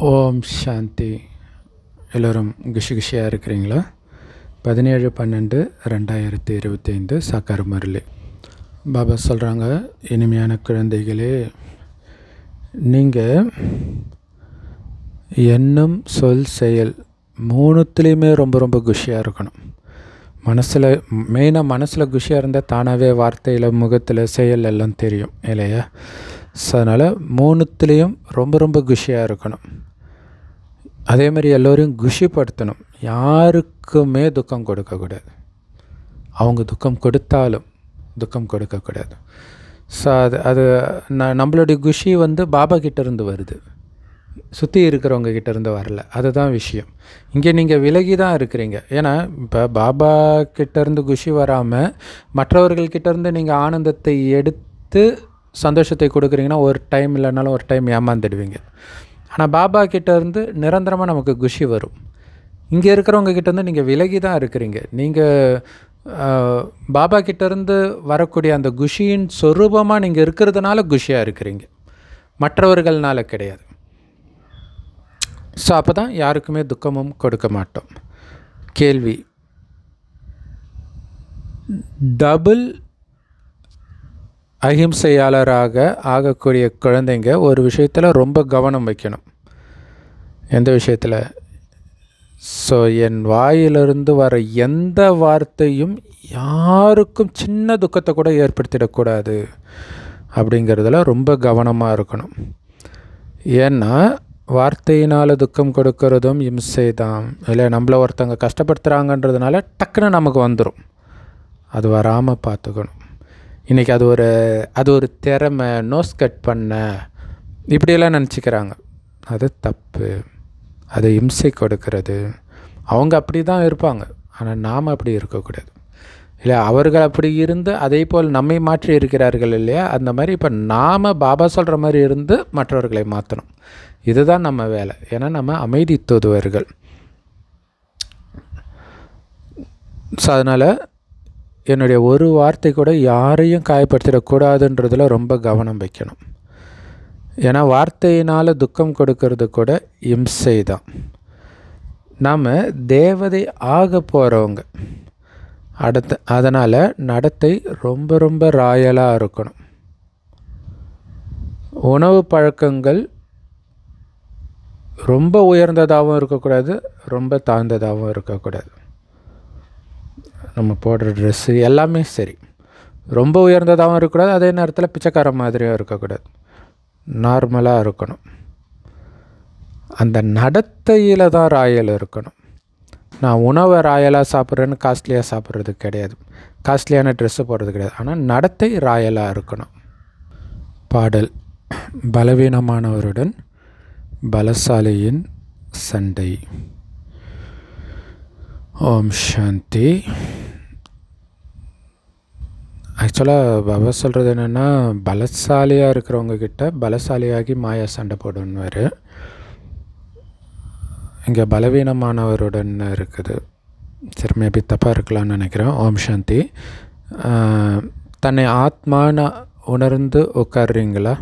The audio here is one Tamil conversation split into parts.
ஓம் சாந்தி. எல்லோரும் குஷியாக இருக்கிறீங்களா? 17/12/2025 சாக்கார் முரளி. பாபா சொல்கிறாங்க, இனிமையான குழந்தைகளே, நீங்கள் எண்ணம் சொல் செயல் மூணுத்துலேயுமே ரொம்ப ரொம்ப குஷியாக இருக்கணும். மெயினாக மனசில் குஷியாக இருந்தால் தானாகவே வார்த்தையில், முகத்தில், செயல் எல்லாம் தெரியும் இல்லையா? ஸோ அதனால் மூணுத்துலேயும் ரொம்ப ரொம்ப குஷியாக இருக்கணும். அதே மாதிரி எல்லோரையும் குஷிப்படுத்தணும். யாருக்குமே துக்கம் கொடுக்கக்கூடாது. அவங்க துக்கம் கொடுத்தாலும் துக்கம் கொடுக்கக்கூடாது. ஸோ அது நம்மளுடைய குஷி பாபா கிட்டேருந்து வருது, சுற்றி இருக்கிறவங்க கிட்டேருந்து வரல. அதுதான் விஷயம். இங்கே நீங்கள் விலகி தான் இருக்கிறீங்க. ஏன்னா இப்போ பாபா கிட்டேருந்து குஷி வராமல் மற்றவர்கள்கிட்டேருந்து நீங்கள் ஆனந்தத்தை எடுத்து சந்தோஷத்தை கொடுக்குறீங்கன்னா ஒரு டைம் இல்லைனாலும் ஒரு டைம் ஏமாந்துடுவீங்க. ஆனால் பாபா கிட்டேருந்து நிரந்தரமாக நமக்கு குஷி வரும். இங்கே இருக்கிறவங்க கிட்டேருந்து நீங்கள் விலகி தான் இருக்கிறீங்க. நீங்கள் பாபா கிட்டேருந்து வரக்கூடிய அந்த குஷியின் சொரூபமாக நீங்கள் இருக்கிறதுனால குஷியாக இருக்கிறீங்க, மற்றவர்கள்னால கிடையாது. ஸோ அப்போ தான் யாருக்குமே துக்கமும் கொடுக்க மாட்டோம். கேள்வி: டபுள் அஹிம்சையாளராக ஆகக்கூடிய குழந்தைங்க ஒரு விஷயத்தில் ரொம்ப கவனம் வைக்கணும். எந்த விஷயத்தில்? ஸோ என் வாயிலிருந்து வர எந்த வார்த்தையும் யாருக்கும் சின்ன துக்கத்தை கூட ஏற்படுத்திடக்கூடாது அப்படிங்கிறதுல ரொம்ப கவனமாக இருக்கணும். ஏன்னா வார்த்தையினால் துக்கம் கொடுக்கறதும் இம்சை தான். இல்லை, நம்மளை ஒருத்தவங்க கஷ்டப்படுத்துகிறாங்கன்றதுனால டக்குன்னு நமக்கு வந்துடும். அது வராமல் பார்த்துக்கணும். இன்றைக்கி அது ஒரு திறமை, நோஸ் கட் பண்ண, இப்படியெல்லாம் நினச்சிக்கிறாங்க. அது தப்பு. அது இம்சை கொடுக்கறது. அவங்க அப்படி தான் இருப்பாங்க, ஆனால் நாம் அப்படி இருக்கக்கூடாது இல்லை. அவர்கள் அப்படி இருந்து அதே போல் நம்மை மாற்றி இருக்கிறார்கள் இல்லையா? அந்த மாதிரி இப்போ நாம் பாபா சொல்கிற மாதிரி இருந்து மற்றவர்களை மாற்றணும். இதுதான் நம்ம வேலை. ஏன்னா நம்ம அமைதி தூதுவர்கள். ஸோ அதனால் என்னுடைய ஒரு வார்த்தை கூட யாரையும் காயப்படுத்திடக்கூடாதுன்றதில் ரொம்ப கவனம் வைக்கணும். ஏன்னா வார்த்தையினால் துக்கம் கொடுக்கறது கூட இம்சை தான். நாம் தேவதை ஆக போகிறவங்க. அதனால் நடத்தை ரொம்ப ரொம்ப ராயலாக இருக்கணும். உணவு பழக்கங்கள் ரொம்ப உயர்ந்ததாகவும் இருக்கக்கூடாது, ரொம்ப தாழ்ந்ததாகவும் இருக்கக்கூடாது. நம்ம போடுற ட்ரெஸ்ஸு எல்லாமே சரி, ரொம்ப உயர்ந்ததாகவும் இருக்கக்கூடாது, அதே நேரத்தில் பிச்சைக்கார மாதிரியும் இருக்கக்கூடாது. நார்மலாக இருக்கணும். அந்த நடத்தையில் தான் ராயல் இருக்கணும். நான் உணவை ராயலாக சாப்பிட்றேன்னு காஸ்ட்லியாக சாப்பிட்றது கிடையாது, காஸ்ட்லியான ட்ரெஸ்ஸு போடுறது கிடையாது. ஆனால் நடத்தை ராயலாக இருக்கணும். பாடல்: பலவீனமானவருடன் பலசாலியின் சண்டை. ஓம் சாந்தி. ஆக்சுவலாக பாபா சொல்கிறது என்னென்னா, பலசாலியாக இருக்கிறவங்க கிட்ட பலசாலியாகி மாயா சண்டை போடுன்னுவார். இங்கே பலவீனமானவருடன் இருக்குது. சரி, மேபி தப்பாக இருக்கலாம்னு நினைக்கிறேன். ஓம் சாந்தி. தன்னை ஆத்மான உணர்ந்து உட்கார்றீங்களா?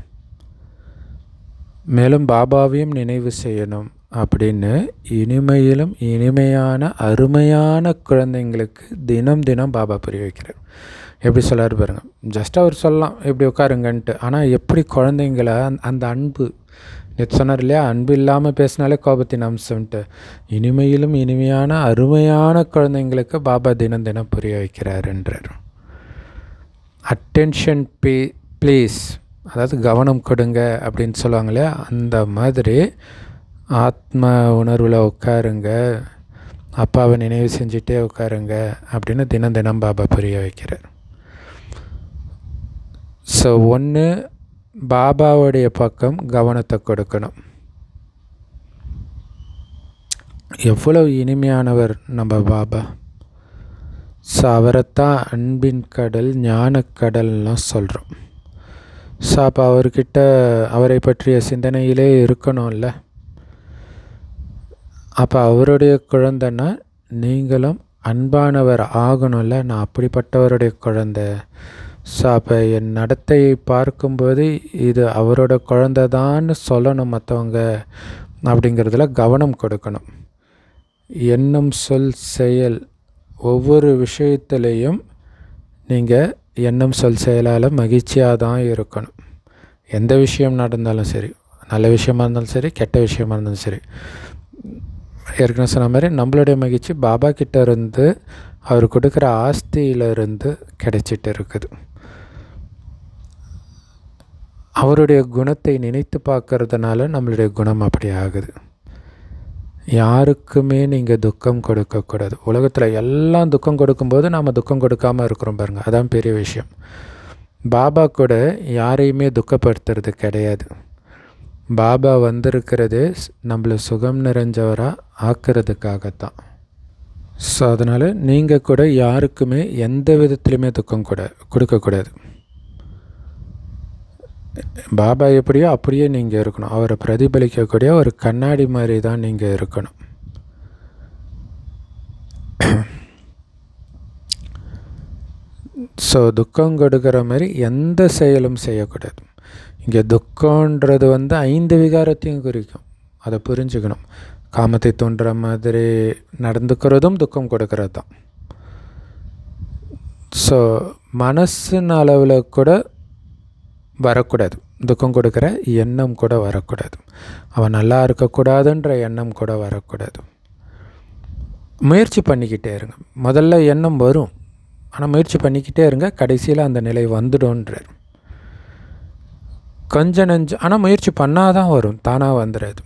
மேலும் பாபாவையும் நினைவு செய்யணும் அப்படின்னு இனிமையிலும் இனிமையான அருமையான குழந்தைங்களுக்கு தினம் தினம் பாபா புரிய வைக்கிறார். எப்படி சொல்லார் பாருங்கள். ஜஸ்ட் அவர் சொல்லலாம் எப்படி உட்காருங்கன்ட்டு. ஆனால் எப்படி குழந்தைங்கள அந்த அன்பு, நேற்று சொன்னார் இல்லையா, அன்பு இல்லாமல் பேசினாலே கோபத்தின் அம்சம்ன்ட்டு, இனிமையிலும் இனிமையான அருமையான குழந்தைங்களுக்கு பாபா தினம் தினம் புரிய வைக்கிறாருன்றார். அட்டென்ஷன் ப்ளீஸ், அதாவது கவனம் கொடுங்க அப்படின்னு சொல்லுவாங்க இல்லையா? அந்த மாதிரி ஆத்ம உணர்வில் உட்காருங்க, அப்பாவை நினைவு செஞ்சுட்டே உட்காருங்க அப்படின்னு தினம் தினம் பாபா புரிய வைக்கிறார். ஸோ ஒன்று, பாபாவுடைய பக்கம் கவனத்தை கொடுக்கணும். எவ்வளவு இனிமையானவர் நம்ம பாபா. ஸோ அவரைத்தான் அன்பின் கடல், ஞானக்கடல்லாம் சொல்கிறோம். ஸோ அப்போ அவர்கிட்ட அவரை பற்றிய சிந்தனையிலே இருக்கணும்ல. அப்போ அவருடைய குழந்தைன்னா நீங்களும் அன்பானவர் ஆகணும்ல. நான் அப்படிப்பட்டவருடைய குழந்தை. ஸோ அப்போ என் நடத்தையை பார்க்கும்போது இது அவரோட குழந்தை தான்னு சொல்லணும் மற்றவங்க அப்படிங்கிறதுல கவனம் கொடுக்கணும். எண்ணம், சொல், செயல் ஒவ்வொரு விஷயத்துலேயும் நீங்கள் எண்ணம், சொல், செயலால் மகிழ்ச்சியாக தான் இருக்கணும். எந்த விஷயம் நடந்தாலும் சரி, நல்ல விஷயமா இருந்தாலும் சரி, கெட்ட விஷயமா இருந்தாலும் சரி. ஏற்கனவே சொன்ன மாதிரி நம்மளுடைய மகிழ்ச்சி பாபா கிட்ட இருந்து அவர் கொடுக்குற ஆஸ்தியிலிருந்து கிடைச்சிட்டு இருக்குது. அவருடைய குணத்தை நினைத்து பார்க்கறதுனால நம்மளுடைய குணம் அப்படி ஆகுது. யாருக்குமே நீங்கள் துக்கம் கொடுக்கக்கூடாது. உலகத்தில் எல்லாம் துக்கம் கொடுக்கும்போது நாம் துக்கம் கொடுக்காமல் இருக்கிறோம் பாருங்கள், அதான் பெரிய விஷயம். பாபா கூட யாரையுமே துக்கப்படுத்துறது கிடையாது. பாபா வந்திருக்கிறது நம்மளை சுகம் நிறைஞ்சவராக ஆக்கிறதுக்காகத்தான். ஸோ அதனால் நீங்கள் கூட யாருக்குமே எந்த விதத்துலையுமே துக்கம் கொடுக்கக்கூடாது. பாபா எப்படியோ அப்படியே நீங்கள் இருக்கணும். அவரை பிரதிபலிக்கக்கூடிய ஒரு கண்ணாடி மாதிரி தான் நீங்கள் இருக்கணும். ஸோ துக்கம் கொடுக்குற மாதிரி எந்த செயலும் செய்யக்கூடாது. இங்கே துக்கன்றது 5 விகாரத்தையும் குறிக்கும், அதை புரிஞ்சுக்கணும். காமத்தை தோன்ற மாதிரி நடந்துக்கிறதும் துக்கம் கொடுக்கறது தான். ஸோ மனசின் அளவில் கூட வரக்கூடாது, துக்கம் கொடுக்குற எண்ணம் கூட வரக்கூடாது. அவன் நல்லா இருக்கக்கூடாதுன்ற எண்ணம் கூட வரக்கூடாது. முயற்சி பண்ணிக்கிட்டே இருங்க. முதல்ல எண்ணம் வரும், ஆனால் முயற்சி பண்ணிக்கிட்டே இருங்க, கடைசியில் அந்த நிலை வந்துடும்ன்றார். கொஞ்சம் நெஞ்சம், ஆனால் முயற்சி பண்ணால் தான் வரும், தானாக வந்துடாது.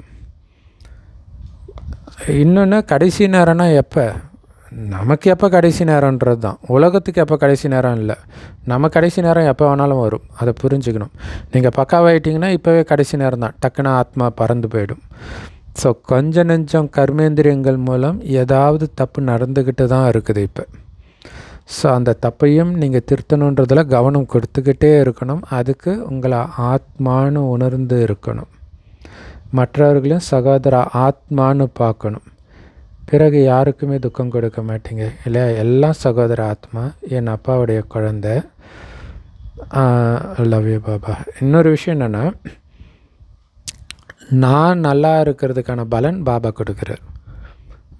இன்னொன்று, கடைசி நேரம்னா எப்போ? நமக்கு எப்போ கடைசி நேரன்றது தான். உலகத்துக்கு எப்போ கடைசி நேரம் இல்லை. நம்ம கடைசி நேரம் எப்போ வேணாலும் வரும், அதை புரிஞ்சுக்கணும். நீங்கள் பக்காவாயிட்டிங்கன்னா இப்போவே கடைசி நேரம் தான், டக்குன்னு ஆத்மா பறந்து போயிடும். ஸோ கொஞ்சம் நெஞ்சம் கர்மேந்திரியங்கள் மூலம் ஏதாவது தப்பு நடந்துக்கிட்டு தான் இருக்குது இப்போ. ஸோ அந்த தப்பையும் நீங்கள் திருத்தணுன்றதில் கவனம் கொடுத்துக்கிட்டே இருக்கணும். அதுக்கு உங்களை ஆத்மானு உணர்ந்து இருக்கணும். மற்றவர்களையும் சகோதர ஆத்மானு பார்க்கணும். பிறகு யாருக்குமே துக்கம் கொடுக்க மாட்டீங்க இல்லையா? எல்லாம் சகோதர ஆத்மா, என் அப்பாவுடைய குழந்தை. Love you Baba. இன்னொரு விஷயம் என்னென்னா, நான் நல்லா இருக்கிறதுக்கான பலன் பாபா கொடுக்குறார்.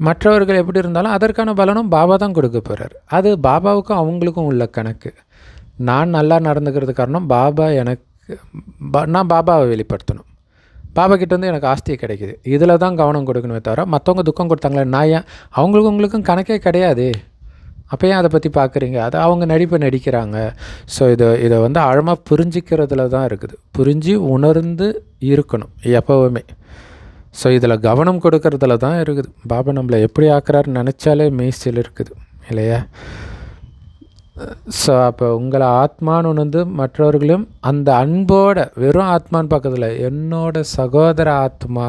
மற்றவர்கள் எப்படி இருந்தாலும் அதற்கான பலனும் பாபா தான் கொடுக்க போகிறார். அது பாபாவுக்கும் அவங்களுக்கும் உள்ள கணக்கு. நான் நல்லா நடந்துக்கிறது காரணம் பாபா எனக்கு, நான் பாபாவை வெளிப்படுத்தணும். பாபா கிட்டேருந்து எனக்கு ஆஸ்தி கிடைக்கிது, இதில் தான் கவனம் கொடுக்கணுமே தவிர மற்றவங்க துக்கம் கொடுத்தாங்களே நான் ஏன், அவங்களுக்கும் உங்களுக்கும் கணக்கே கிடையாது. அப்போ ஏன் அதை பற்றி பார்க்குறீங்க? அதை அவங்க நடிக்கிறாங்க. ஸோ இதை ஆழமாக புரிஞ்சிக்கிறதுல தான் இருக்குது. புரிஞ்சு உணர்ந்து இருக்கணும் எப்போவுமே. ஸோ இதில் கவனம் கொடுக்கறதுல தான் இருக்குது. பாபா நம்மளை எப்படி ஆக்குறாருன்னு நினச்சாலே மெய்சில் இருக்குது இல்லையா? ஸோ அப்போ உங்களை ஆத்மான்னு உணர்ந்து மற்றவர்களும் அந்த அன்போட, வெறும் ஆத்மான்னு பார்க்கறதில்ல, என்னோட சகோதர ஆத்மா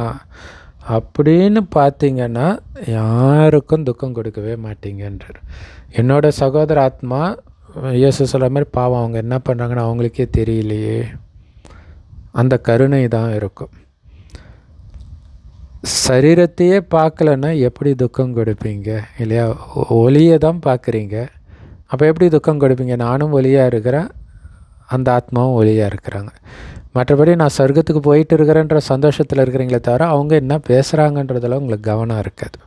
அப்படின்னு பார்த்தீங்கன்னா யாருக்கும் துக்கம் கொடுக்கவே மாட்டீங்கன்றார். என்னோட சகோதர ஆத்மா, இயேசு சொல்கிற மாதிரி, பாவம் அவங்க என்ன பண்ணுறாங்கன்னு அவங்களுக்கே தெரியலையே, அந்த கருணை தான் இருக்கும். சரீரத்தையே பார்க்கலன்னா எப்படி துக்கம் கொடுப்பீங்க இல்லையா? ஒளியை தான் பார்க்குறீங்க, அப்போ எப்படி துக்கம் கொடுப்பீங்க? நானும் ஒளியாக இருக்கிறேன், அந்த ஆத்மாவும் ஒளியாக இருக்கிறாங்க. மற்றபடி நான் சொர்க்கத்துக்கு போயிட்டு இருக்கிறேன்ற சந்தோஷத்தில் இருக்கிறீங்களே தவிர அவங்க என்ன பேசுகிறாங்கன்றதில் உங்களுக்கு கவனம் இருக்காது.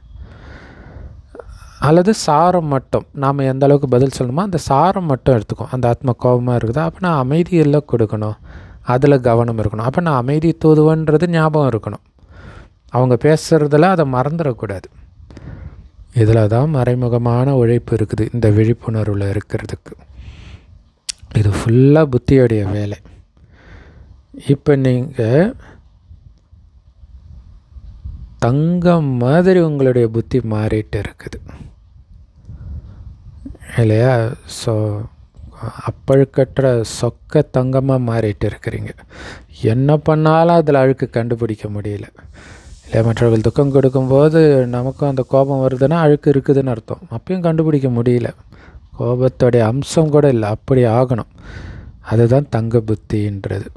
அல்லது சாரம் மட்டும், நாம் எந்த அளவுக்கு பதில் சொல்லணுமோ அந்த சாரம் மட்டும் எடுத்துக்கும். அந்த ஆத்மா கோபமாக இருக்குது, அப்போ நான் அமைதியெல்லாம் கொடுக்கணும், அதில் கவனம் இருக்கணும். அப்போ நான் அமைதி தூதுவன்றது ஞாபகம் இருக்கணும். அவங்க பேசுகிறதில் அதை மறந்துடக்கூடாது. இதில் தான் மறைமுகமான உழைப்பு இருக்குது, இந்த விழிப்புணர்வில் இருக்கிறதுக்கு. இது ஃபுல்லாக புத்தியோடைய வேலை. இப்போ நீங்கள் தங்கம் மாதிரி உங்களுடைய புத்தி மாறிட்டு இருக்குது இல்லையா? ஸோ அப்பழுக்கற்ற சொக்க தங்கமாக மாறிட்டு இருக்கிறீங்க. என்ன பண்ணாலும் அதில் அழுக்கு கண்டுபிடிக்க முடியல இல்லை? மற்றவர்கள் துக்கம் கொடுக்கும்போது நமக்கும் அந்த கோபம் வருதுன்னா அழுக்கு இருக்குதுன்னு அர்த்தம். அப்பயும் கண்டுபிடிக்க முடியல, கோபத்தோடைய அம்சம் கூட இல்லை, அப்படி ஆகணும். அதுதான் தங்க புத்தின்றது.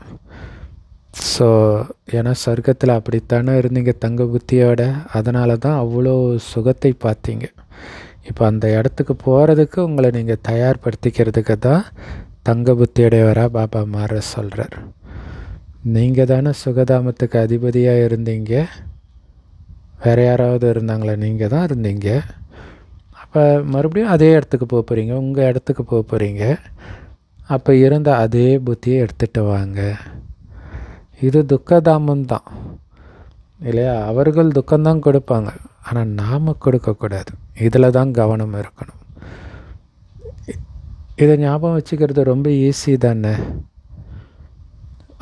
ஸோ ஏன்னா சொர்க்கத்தில் அப்படித்தானே இருந்தீங்க தங்க புத்தியோட, அதனால தான் அவ்வளோ சுகத்தை பார்த்தீங்க. இப்போ அந்த இடத்துக்கு போகிறதுக்கு உங்களை நீங்கள் தயார்படுத்திக்கிறதுக்கு தான் தங்க புத்தியுடையவராக பாபா மாற சொல்கிறார். நீங்கள் தானே சுகதாமத்துக்கு அதிபதியாக இருந்தீங்க, வேறு யாராவது இருந்தாங்களா? நீங்கள் தான் இருந்தீங்க. அப்போ மறுபடியும் அதே இடத்துக்கு போக போகிறீங்க, உங்கள் இடத்துக்கு போக போகிறீங்க. அப்போ இருந்த அதே புத்தியை எடுத்துகிட்டு வாங்க. இது துக்கதாமம் தான் இல்லையா? அவர்கள் துக்கம்தான் கொடுப்பாங்க, ஆனால் நாம் கொடுக்கக்கூடாது. இதில் தான் கவனம் இருக்கணும். இதை ஞாபகம் வச்சுக்கிறது ரொம்ப ஈஸி தானே.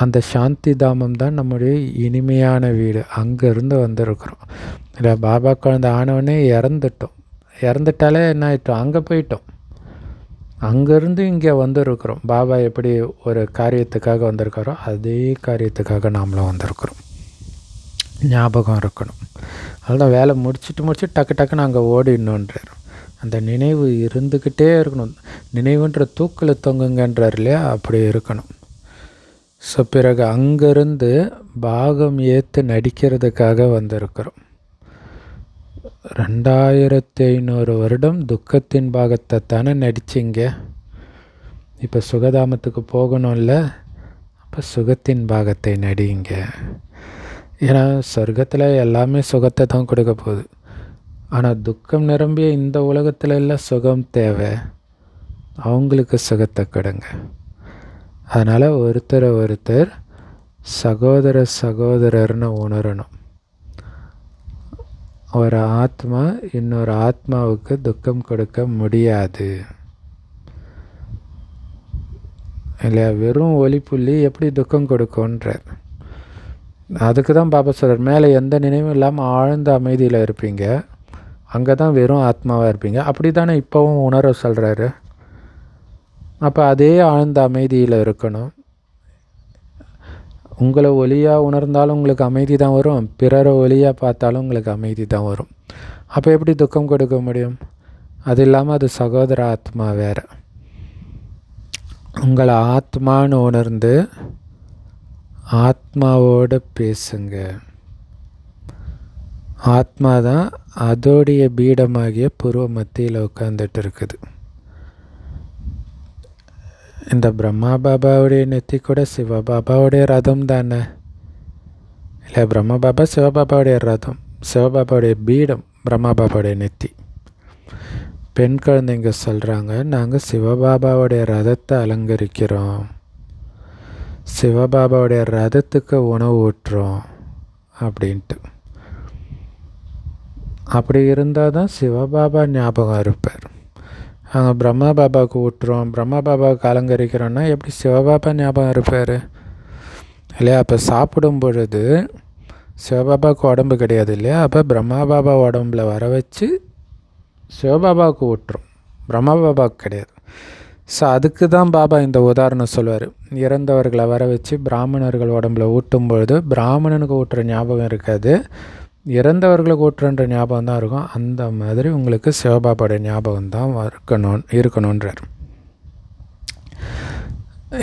அந்த சாந்தி தாமம் தான் நம்முடைய இனிமையான வீடு. அங்கேருந்து வந்திருக்கிறோம் இல்லை? பாபா குழந்தை ஆனவனே இறந்துட்டாலே என்ன ஆகிட்டோம்? அங்கே போயிட்டோம். அங்கேருந்து இங்கே வந்திருக்கிறோம். பாபா எப்படி ஒரு காரியத்துக்காக வந்திருக்காரோ அதே காரியத்துக்காக நாமளும் வந்திருக்கிறோம். ஞாபகம் இருக்கணும். அதனால் வேலை முடிச்சுட்டு டக்குன்னு அங்கே ஓடிடணுன்றார். அந்த நினைவு இருந்துக்கிட்டே இருக்கணும். நினைவுன்ற தூக்கில் தொங்குங்கன்றார் இல்லையா? அப்படி இருக்கணும். ஸோ பிறகு அங்கேருந்து பாகம் ஏற்று நடிக்கிறதுக்காக வந்திருக்கிறோம். 2500 வருடம் துக்கத்தின் பாகத்தை தானே நடிச்சிங்க. இப்போ சுகதாமத்துக்கு போகணும்ல, அப்போ சுகத்தின் பாகத்தை நடிங்க. ஏன்னா சொர்க்கத்தில் எல்லாமே சுகத்தை தான் கொடுக்க போகுது. ஆனால் துக்கம் நிரம்பிய இந்த உலகத்தில் எல்லாம் சுகம் தேவை. அவங்களுக்கு சுகத்தை கொடுங்க. அதனால் ஒருத்தர் சகோதரர்னு உணரணும். ஒரு ஆத்மா இன்னொரு ஆத்மாவுக்கு துக்கம் கொடுக்க முடியாது இல்லையா? வெறும் ஒலிப்புள்ளி எப்படி துக்கம் கொடுக்கும்ன்றார். அதுக்கு தான் பாபா சொல்கிறார், மேலே எந்த நினைவும் இல்லாமல் ஆழ்ந்த அமைதியில் இருப்பீங்க, அங்கே தான் வெறும் ஆத்மாவாக இருப்பீங்க. அப்படி தானே இப்போவும் உணர சொல்கிறாரு. அப்போ அதே ஆழ்ந்த அமைதியில் இருக்கணும். உங்களை ஒலியாக உணர்ந்தாலும் உங்களுக்கு அமைதி தான் வரும், பிறரை ஒலியாக பார்த்தாலும் உங்களுக்கு அமைதி தான் வரும். அப்போ எப்படி துக்கம் கொடுக்க முடியும்? அது இல்லாமல் அது சகோதர ஆத்மா வேறு. உங்களை ஆத்மான்னு உணர்ந்து ஆத்மாவோடு பேசுங்க. ஆத்மா தான் அதோடைய பீடமாகிய பூர்வ மத்தியில் உட்காந்துட்டு இருக்குது. இந்த பிரம்மா பாபாவுடைய நெத்தி கூட சிவபாபாவுடைய ரதம் தானே இல்லை? பிரம்மா பாபா சிவபாபாவுடைய ரதம், சிவபாபாவுடைய பீடம் பிரம்மா பாபாவுடைய நெத்தி. பெண் குழந்தைங்க சொல்கிறாங்க, நாங்கள் சிவபாபாவுடைய ரதத்தை அலங்கரிக்கிறோம், சிவபாபாவுடைய ரதத்துக்கு உணவு ஊட்டுறோம் அப்படின்ட்டு. அப்படி இருந்தால் தான் சிவபாபா ஞாபகம் இருப்பார். நாங்கள் பிரம்மா பாபாவுக்கு ஊட்டுறோம், பிரம்மா பாபாவுக்கு அலங்கரிக்கிறோன்னா எப்படி சிவபாபா ஞாபகம் இருப்பார் இல்லையா? அப்போ சாப்பிடும் பொழுது சிவபாபாவுக்கு உடம்பு கிடையாது இல்லையா? அப்போ பிரம்மா பாபா உடம்புல வர வச்சு சிவபாபாவுக்கு ஊட்டுறோம், பிரம்மா பாபாவுக்கு கிடையாது. ஸோ அதுக்கு தான் பாபா இந்த உதாரணம் சொல்லுவார். இறந்தவர்களை வர வச்சு பிராமணர்கள் உடம்புல ஊட்டும் பொழுது பிராமணனுக்கு ஊட்டுற ஞாபகம் இருக்காது, இறந்தவர்களுக்கு ஊட்டுறன்ற ஞாபகம் தான் இருக்கும். அந்த மாதிரி உங்களுக்கு சிவபாபாவுடைய ஞாபகம் தான் இருக்கணுன்றார்.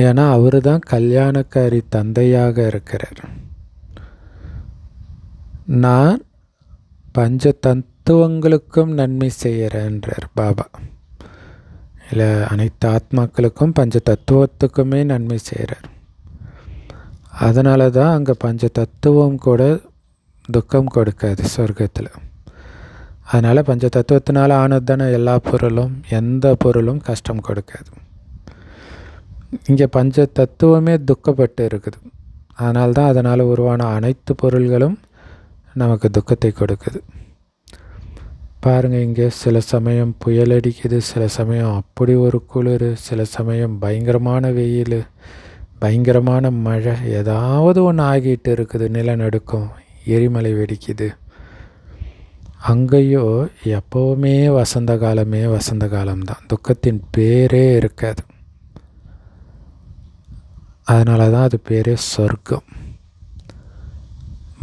ஏன்னா அவர் தான் கல்யாணக்காரி தந்தையாக இருக்கிறார். நான் பஞ்ச தத்துவங்களுக்கும் நன்மை செய்கிறேன்றார் பாபா. இல்லை, அனைத்து ஆத்மாக்களுக்கும் பஞ்ச தத்துவத்துக்குமே நன்மை செய்கிறார். அதனால தான் அங்கே பஞ்ச தத்துவம் கூட துக்கம் கொடுக்காது சொர்க்கத்தில். அதனால் பஞ்ச தத்துவத்தினால் ஆனது தானே எல்லா பொருளும், எந்த பொருளும் கஷ்டம் கொடுக்காது. இங்கே பஞ்ச தத்துவமே துக்கப்பட்டு இருக்குது. அதனால்தான் அதனால் உருவான அனைத்து பொருள்களும் நமக்கு துக்கத்தை கொடுக்குது. பாருங்கள், இங்கே சில சமயம் புயல் அடிக்குது, சில சமயம் அப்படி ஒரு குளிர், சில சமயம் பயங்கரமான வெயில், பயங்கரமான மழை, ஏதாவது ஒன்று ஆகிட்டு இருக்குது, நிலநடுக்கம், எரிமலை வெடிக்குது. அங்கேயோ எப்போவுமே வசந்த காலம்தான், துக்கத்தின் பேரே இருக்காது. அதனால தான் அது பேரே சொர்க்கம்.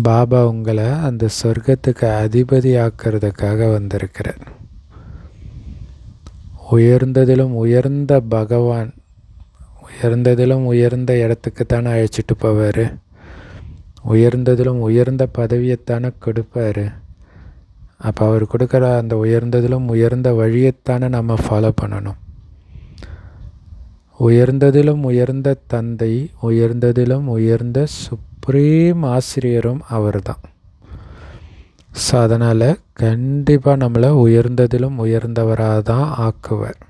பாபா உங்களை அந்த சொர்க்கத்துக்கு அதிபதி ஆக்கிறதுக்காக வந்திருக்கிறார். உயர்ந்ததிலும் உயர்ந்த பகவான் உயர்ந்ததிலும் உயர்ந்த இடத்துக்கு தானே அழைச்சிட்டு போவார், உயர்ந்ததிலும் உயர்ந்த பதவியைத்தானே கொடுப்பார். அப்போ அவர் கொடுக்குற அந்த உயர்ந்ததிலும் உயர்ந்த வழியைத்தானே நம்ம ஃபாலோ பண்ணணும். உயர்ந்ததிலும் உயர்ந்த தந்தை, உயர்ந்ததிலும் உயர்ந்த சுப்ரீம் ஆசிரியரும் அவர் தான். ஸோ அதனால் கண்டிப்பாக நம்மளை உயர்ந்ததிலும் உயர்ந்தவராக தான் ஆக்குவார்.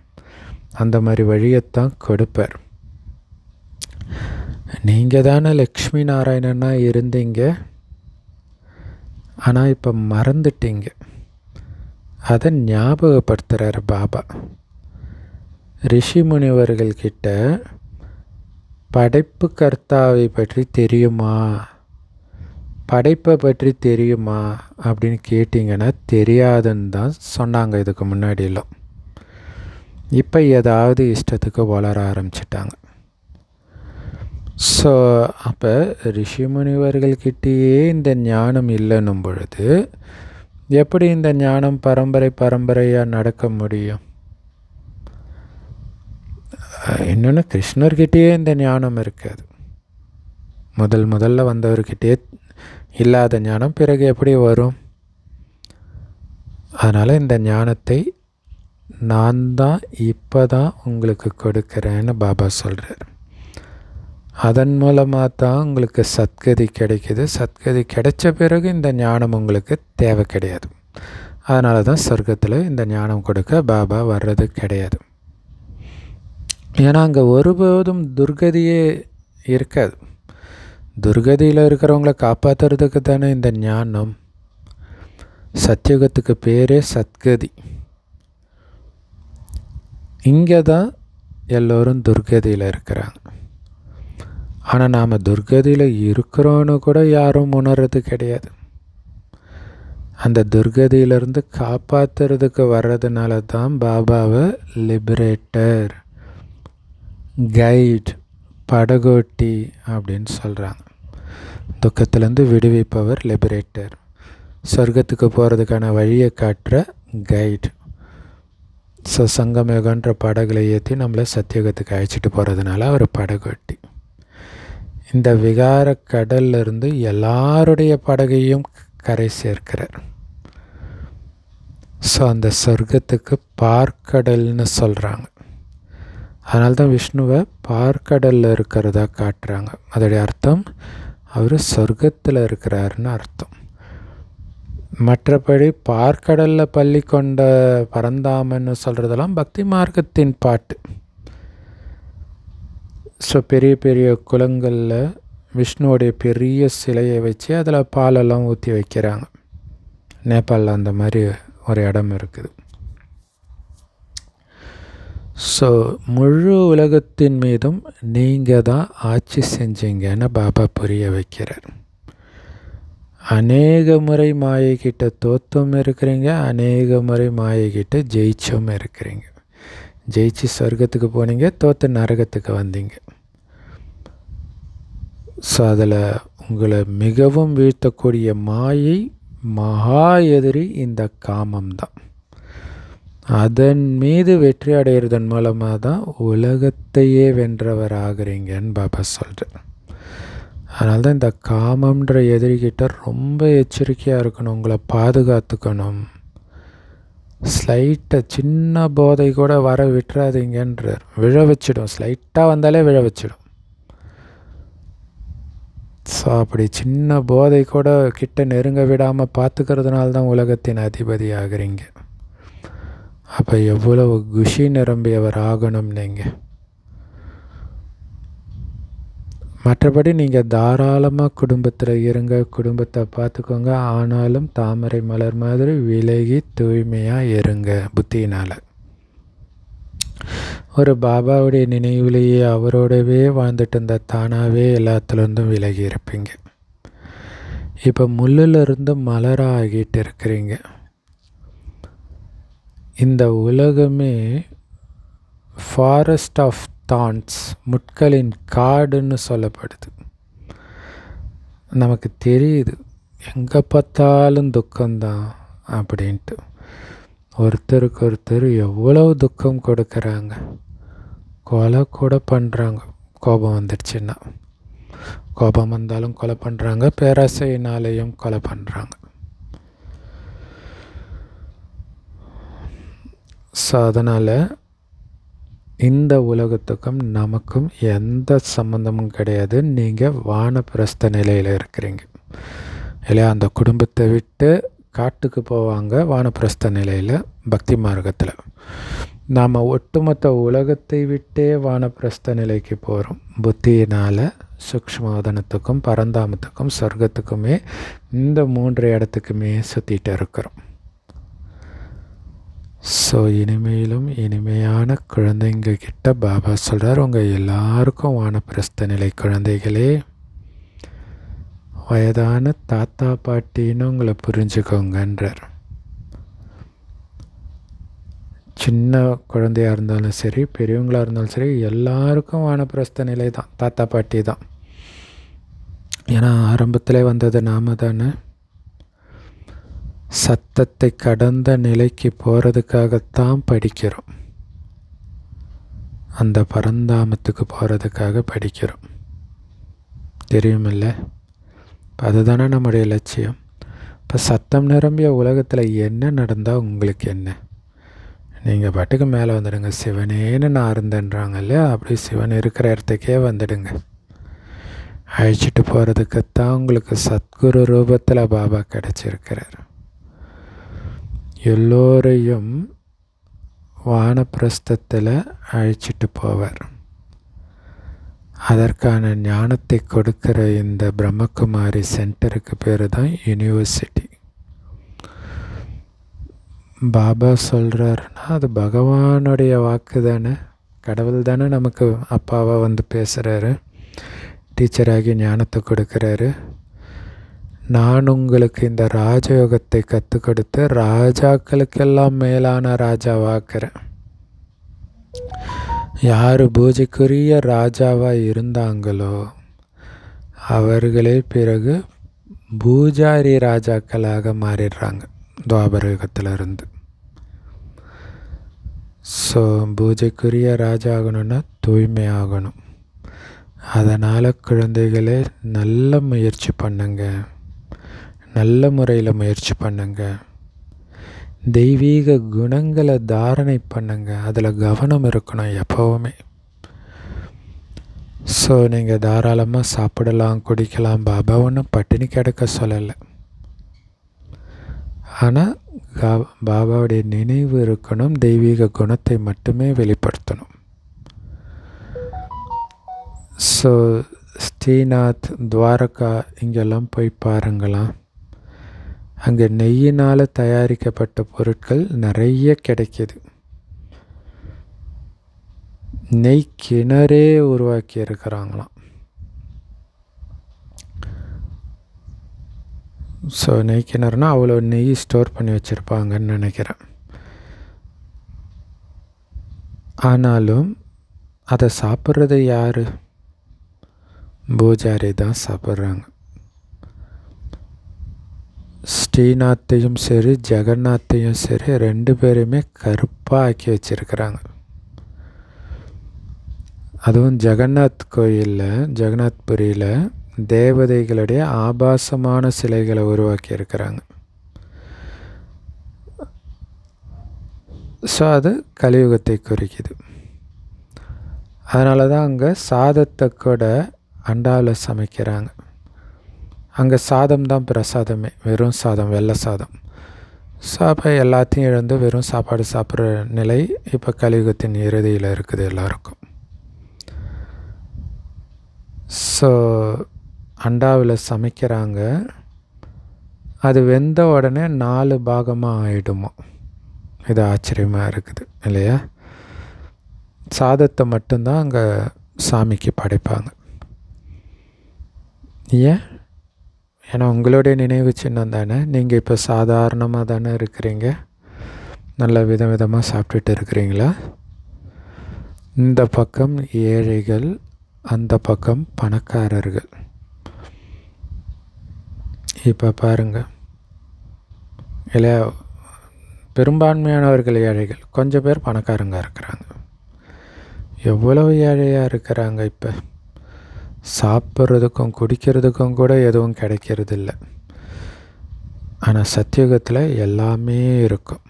அந்த மாதிரி வழியைத்தான் கொடுப்பார். நீங்கள் தானே லக்ஷ்மி நாராயணனா இருந்தீங்க, ஆனால் இப்போ மறந்துட்டீங்க. அதை ஞாபகப்படுத்துகிறார் பாபா. ரிஷி முனிவர்கள்கிட்ட படைப்பு கர்த்தாவை பற்றி தெரியுமா, படைப்பை பற்றி தெரியுமா அப்படின்னு கேட்டிங்கன்னா தெரியாதுன்னு தான் சொன்னாங்க இதுக்கு முன்னாடியெல்லாம். இப்போ ஏதாவது இஷ்டத்துக்கு வளர ஆரம்பிச்சிட்டாங்க. ஸோ அப்போ ரிஷி முனிவர்கள்கிட்டேயே இந்த ஞானம் இல்லைன்னும் பொழுது எப்படி இந்த ஞானம் பரம்பரையாக நடக்க முடியும்? இன்னொன்று, கிருஷ்ணர்கிட்டேயே இந்த ஞானம் இருக்காது. முதல்ல வந்தவர்கிட்டே இல்லாத ஞானம் பிறகு எப்படி வரும்? அதனால் இந்த ஞானத்தை நான் தான் இப்போ தான் உங்களுக்கு கொடுக்குறேன்னு பாபா சொல்கிறார். அதன் மூலமாக தான் உங்களுக்கு சத்கதி கிடைக்கிது. சத்கதி கிடைச்ச பிறகு இந்த ஞானம் உங்களுக்கு தேவை கிடையாது. அதனால தான் சொர்க்கத்தில் இந்த ஞானம் கொடுக்க பாபா வர்றது கிடையாது. ஏன்னா அங்கே ஒருபோதும் துர்கதியே இருக்காது. துர்கதியில் இருக்கிறவங்கள காப்பாற்றுறதுக்கு தானே இந்த ஞானம். சத்தியுகத்துக்கு பேரே சத்கதி. இங்கே தான் எல்லோரும் துர்கதியில் இருக்கிறாங்க. ஆனால் நாம் துர்கதியில் இருக்கிறோன்னு கூட யாரும் உணர்றது கிடையாது. அந்த துர்கதியிலிருந்து காப்பாற்றுறதுக்கு வர்றதுனால தான் பாபாவை லிபரேட்டர், கைட், படகோட்டி அப்படின்னு சொல்கிறாங்க. துக்கத்திலேருந்து விடுவிப்பவர் லிபரேட்டர், சொர்க்கத்துக்கு போகிறதுக்கான வழியை காட்டுற கைட். ஸோ சங்கமயுகன்ற படகுல ஏற்றி நம்மளை சத்தியுகத்துக்கு அழைச்சிட்டு போகிறதுனால அவர் படகோட்டி. இந்த விகார கடல்லிருந்து எல்லாருடைய படகையும் கரை சேர்க்கிறார். ஸோ அந்த சொர்க்கத்துக்கு பார்க்கடல்னு சொல்கிறாங்க. அதனால தான் விஷ்ணுவை பார்க்கடலில் இருக்கிறதா காட்டுறாங்க. அதோடைய அர்த்தம் அவர் சொர்க்கத்தில் இருக்கிறாருன்னு அர்த்தம். மற்றபடி பார்க்கடலில் பள்ளி கொண்ட பரந்தாமன்னு சொல்கிறதெல்லாம் பக்தி மார்க்கத்தின் பாட்டு. ஸோ பெரிய பெரிய குளங்களில் விஷ்ணுவோடைய பெரிய சிலையை வச்சு அதில் பாலெல்லாம் ஊற்றி வைக்கிறாங்க. நேபாளில் அந்த மாதிரி ஒரு இடம் இருக்குது. ஸோ முழு உலகத்தின் மீதும் நீங்கள் தான் ஆட்சி செஞ்சீங்கன்னு பாபா புரிய வைக்கிறார். அநேக முறை மாயைக்கிட்ட தோத்தும் இருக்கிறீங்க, அநேக முறை மாயைக்கிட்ட ஜெயிச்சும் இருக்கிறீங்க. ஜெயிச்சு சொர்க்கத்துக்கு போனீங்க, தோற்று நரகத்துக்கு வந்தீங்க. ஸோ அதில் உங்களை மிகவும் வீழ்த்தக்கூடிய மாயை மகா எதிரி இந்த காமம்தான். அதன் மீது வெற்றி அடைகிறதன் மூலமாக தான் உலகத்தையே வென்றவர் ஆகிறீங்கன்னு பாபா சொல்கிறார். அதனால தான் இந்த காமம்ன்ற எதிரிகிட்ட ரொம்ப எச்சரிக்கையாக இருக்கணும், உங்களை பாதுகாத்துக்கணும். ஸ்லைட்டாக சின்ன போதை கூட வர விட்டுறாதீங்கன்றார். விழ வச்சிடும், ஸ்லைட்டாக வந்தாலே விழ வச்சிடும். ஸோ அப்படி சின்ன போதை கூட கிட்ட நெருங்க விடாமல் பார்த்துக்கிறதுனால தான் உலகத்தின் அதிபதி ஆகிறீங்க. அப்போ எவ்வளவு குஷி நிரம்பியவர் ஆகணும் நீங்கள். மற்றபடி நீங்கள் தாராளமாக குடும்பத்தில் இருங்க, குடும்பத்தை பார்த்துக்கோங்க. ஆனாலும் தாமரை மலர் மாதிரி விலகி தூய்மையாக இருங்க புத்தியினால். ஒரு பாபாவுடைய நினைவுலேயே அவரோடவே வாழ்ந்துட்டு இருந்த தானாகவே எல்லாத்துலேருந்தும் விலகி இருப்பீங்க. இப்போ முள்ளிலிருந்து மலராக ஆகிட்டு இருக்கிறீங்க. இந்த உலகமே ஃபாரஸ்ட் ஆஃப் தாட்ஸ், முட்களின் காடுன்னு சொல்லப்படுது. நமக்கு தெரியுது எங்கே பார்த்தாலும் துக்கம்தான் அப்படின்ட்டு. ஒருத்தருக்கு ஒருத்தர் எவ்வளவு துக்கம் கொடுக்குறாங்க, கொலை கூட பண்ணுறாங்க. கோபம் வந்துடுச்சுன்னா, கோபம் வந்தாலும் கொலை பண்ணுறாங்க, பேராசையினாலேயும் கொலை பண்ணுறாங்க. ஸோ அதனால் இந்த உலகத்துக்கும் நமக்கும் எந்த சம்மந்தமும் கிடையாது. நீங்கள் வானப்பிரஸ்த நிலையில் இருக்கிறீங்க இல்லையா? அந்த குடும்பத்தை விட்டு காட்டுக்கு போவாங்க வானப்பிரஸ்த நிலையில், பக்தி மார்க்கத்தில். நாம் ஒட்டுமொத்த உலகத்தை விட்டே வானப்பிரஸ்த நிலைக்கு போகிறோம். புத்தியினால் சூக்ஷ்மவதனத்துக்கும் பரந்தாமத்துக்கும் சொர்க்கத்துக்குமே, இந்த 3 இடத்துக்குமே சுற்றிட்டு இருக்கிறோம். ஸோ இனிமேலும் இனிமையான குழந்தைங்க கிட்ட பாபா சொல்கிறார், உங்கள் எல்லாருக்கும் வானப்பிரஸ்த நிலை குழந்தைகளே, வயதான தாத்தா பாட்டின்னு உங்களை புரிஞ்சுக்கோங்கன்றார். சின்ன குழந்தையாக இருந்தாலும் சரி, பெரியவங்களாக இருந்தாலும் சரி, எல்லாருக்கும் வானப்பிரஸ்த நிலை தான், தாத்தா பாட்டி தான். ஏன்னா ஆரம்பத்தில் வந்தது நாம தானே. சத்தத்தை கடந்த நிலைக்கு போகிறதுக்காகத்தான் படிக்கிறோம். அந்த பரந்தாமத்துக்கு போகிறதுக்காக படிக்கிறோம், தெரியுமில்ல? அதுதானே நம்முடைய லட்சியம். இப்போ சத்தம் நிரம்பிய உலகத்தில் என்ன நடந்தால் உங்களுக்கு என்ன? நீங்கள் பாட்டுக்கு மேலே வந்துடுங்க. சிவனேன்னு நான் இருந்தேன்றாங்க இல்லையா? அப்படி சிவன் இருக்கிற இடத்துக்கே வந்துடுங்க. அழைச்சிட்டு போகிறதுக்குத்தான் உங்களுக்கு சத்குரு ரூபத்தில் பாபா கிடச்சிருக்கிறார். எல்லோரையும் வானப்பிரஸ்தத்தில் அழைச்சிட்டு போவார். அதற்கான ஞானத்தை கொடுக்கிற இந்த பிரம்மகுமாரி சென்டருக்கு பேர் தான் யூனிவர்சிட்டி. பாபா சொல்கிறாருன்னா அது பகவானுடைய வாக்கு தானே. கடவுள் தானே நமக்கு அப்பாவாக வந்து பேசுகிறாரு, டீச்சராகி ஞானத்தை கொடுக்குறாரு. நான் உங்களுக்கு இந்த ராஜயோகத்தை கற்றுக் கொடுத்து ராஜாக்களுக்கெல்லாம் மேலான ராஜாவாக்குறேன். யார் பூஜைக்குரிய ராஜாவாக இருந்தாங்களோ அவர்களே பிறகு பூஜாரி ராஜாக்களாக மாறிடுறாங்க துவாபர யுகத்திலிருந்து. ஸோ பூஜைக்குரிய ராஜா ஆகணும்னா தூய்மை ஆகணும். அதனால் குழந்தைகளே நல்ல முயற்சி பண்ணுங்க, நல்ல முறையில் முயற்சி பண்ணுங்க. தெய்வீக குணங்களை தாரணை பண்ணுங்க, அதில் கவனம் இருக்கணும் எப்போவுமே. ஸோ நீங்கள் தாராளமாக சாப்பிடலாம், குடிக்கலாம். பாபா ஒன்றும் பட்டினி கிடக்க சொல்லலை. ஆனால் பாபாவுடைய நினைவு இருக்கணும், தெய்வீக குணத்தை மட்டுமே வெளிப்படுத்தணும். ஸோ ஸ்ரீநாத், துவாரகா இங்கெல்லாம் போய் பாருங்களாம். அங்கே நெய்யினால் தயாரிக்கப்பட்ட பொருட்கள் நிறைய கிடைக்கிது. நெய் கிணறே உருவாக்கி இருக்கிறாங்களாம். ஸோ நெய் கிணறுனா அவ்வளோ நெய் ஸ்டோர் பண்ணி வச்சுருப்பாங்கன்னு நினைக்கிறேன். ஆனாலும் அதை சாப்பிட்றது யார்? பூஜாரி தான் சாப்பிட்றாங்க. ஸ்ரீநாத்தையும் சரி ஜெகநாத்தையும் சரி 2 பேருமே கருப்பாக ஆக்கி வச்சிருக்கிறாங்க. அதுவும் ஜெகநாத் கோயிலில், ஜெகநாத்புரியில் தேவதைகளுடைய ஆபாசமான சிலைகளை உருவாக்கி இருக்கிறாங்க. ஸோ அது கலியுகத்தை குறிக்குது. அதனால தான் அங்கே சாதத்தை கூட அண்டாவில் சமைக்கிறாங்க. அங்கே சாதம் தான் பிரசாதமே, வெறும் சாதம், வெள்ளை சாதம். ஸோ அப்போ எல்லாத்தையும் இழந்து வெறும் சாப்பாடு சாப்பிட்ற நிலை இப்போ கலியுகத்தின் இறுதியில் இருக்குது எல்லாருக்கும். ஸோ அண்டாவில் சமைக்கிறாங்க. அது வெந்த உடனே 4 பாகமாக ஆகிடுமோ. இது ஆச்சரியமாக இருக்குது இல்லையா? சாதத்தை மட்டும்தான் அங்கே சாமிக்கு படைப்பாங்க. ஏன்? ஏன்னா உங்களுடைய நினைவு சின்னம் தானே. நீங்கள் இப்போ சாதாரணமாக தானே இருக்கிறீங்க, நல்ல விதமாக சாப்பிட்டுட்டு இருக்கிறீங்களா? இந்த பக்கம் ஏழைகள், அந்த பக்கம் பணக்காரர்கள். இப்போ பாருங்கள் இல்லையா, பெரும்பான்மையானவர்கள் ஏழைகள், கொஞ்சம் பேர் பணக்காரங்க இருக்கிறாங்க. எவ்வளவு ஏழையாக இருக்கிறாங்க. இப்போ சாப்பிட்றதுக்கும் குடிக்கிறதுக்கும் கூட எதுவும் கிடைக்கிறது இல்லை. ஆனால் சத்தியுகத்தில் எல்லாமே இருக்கும்.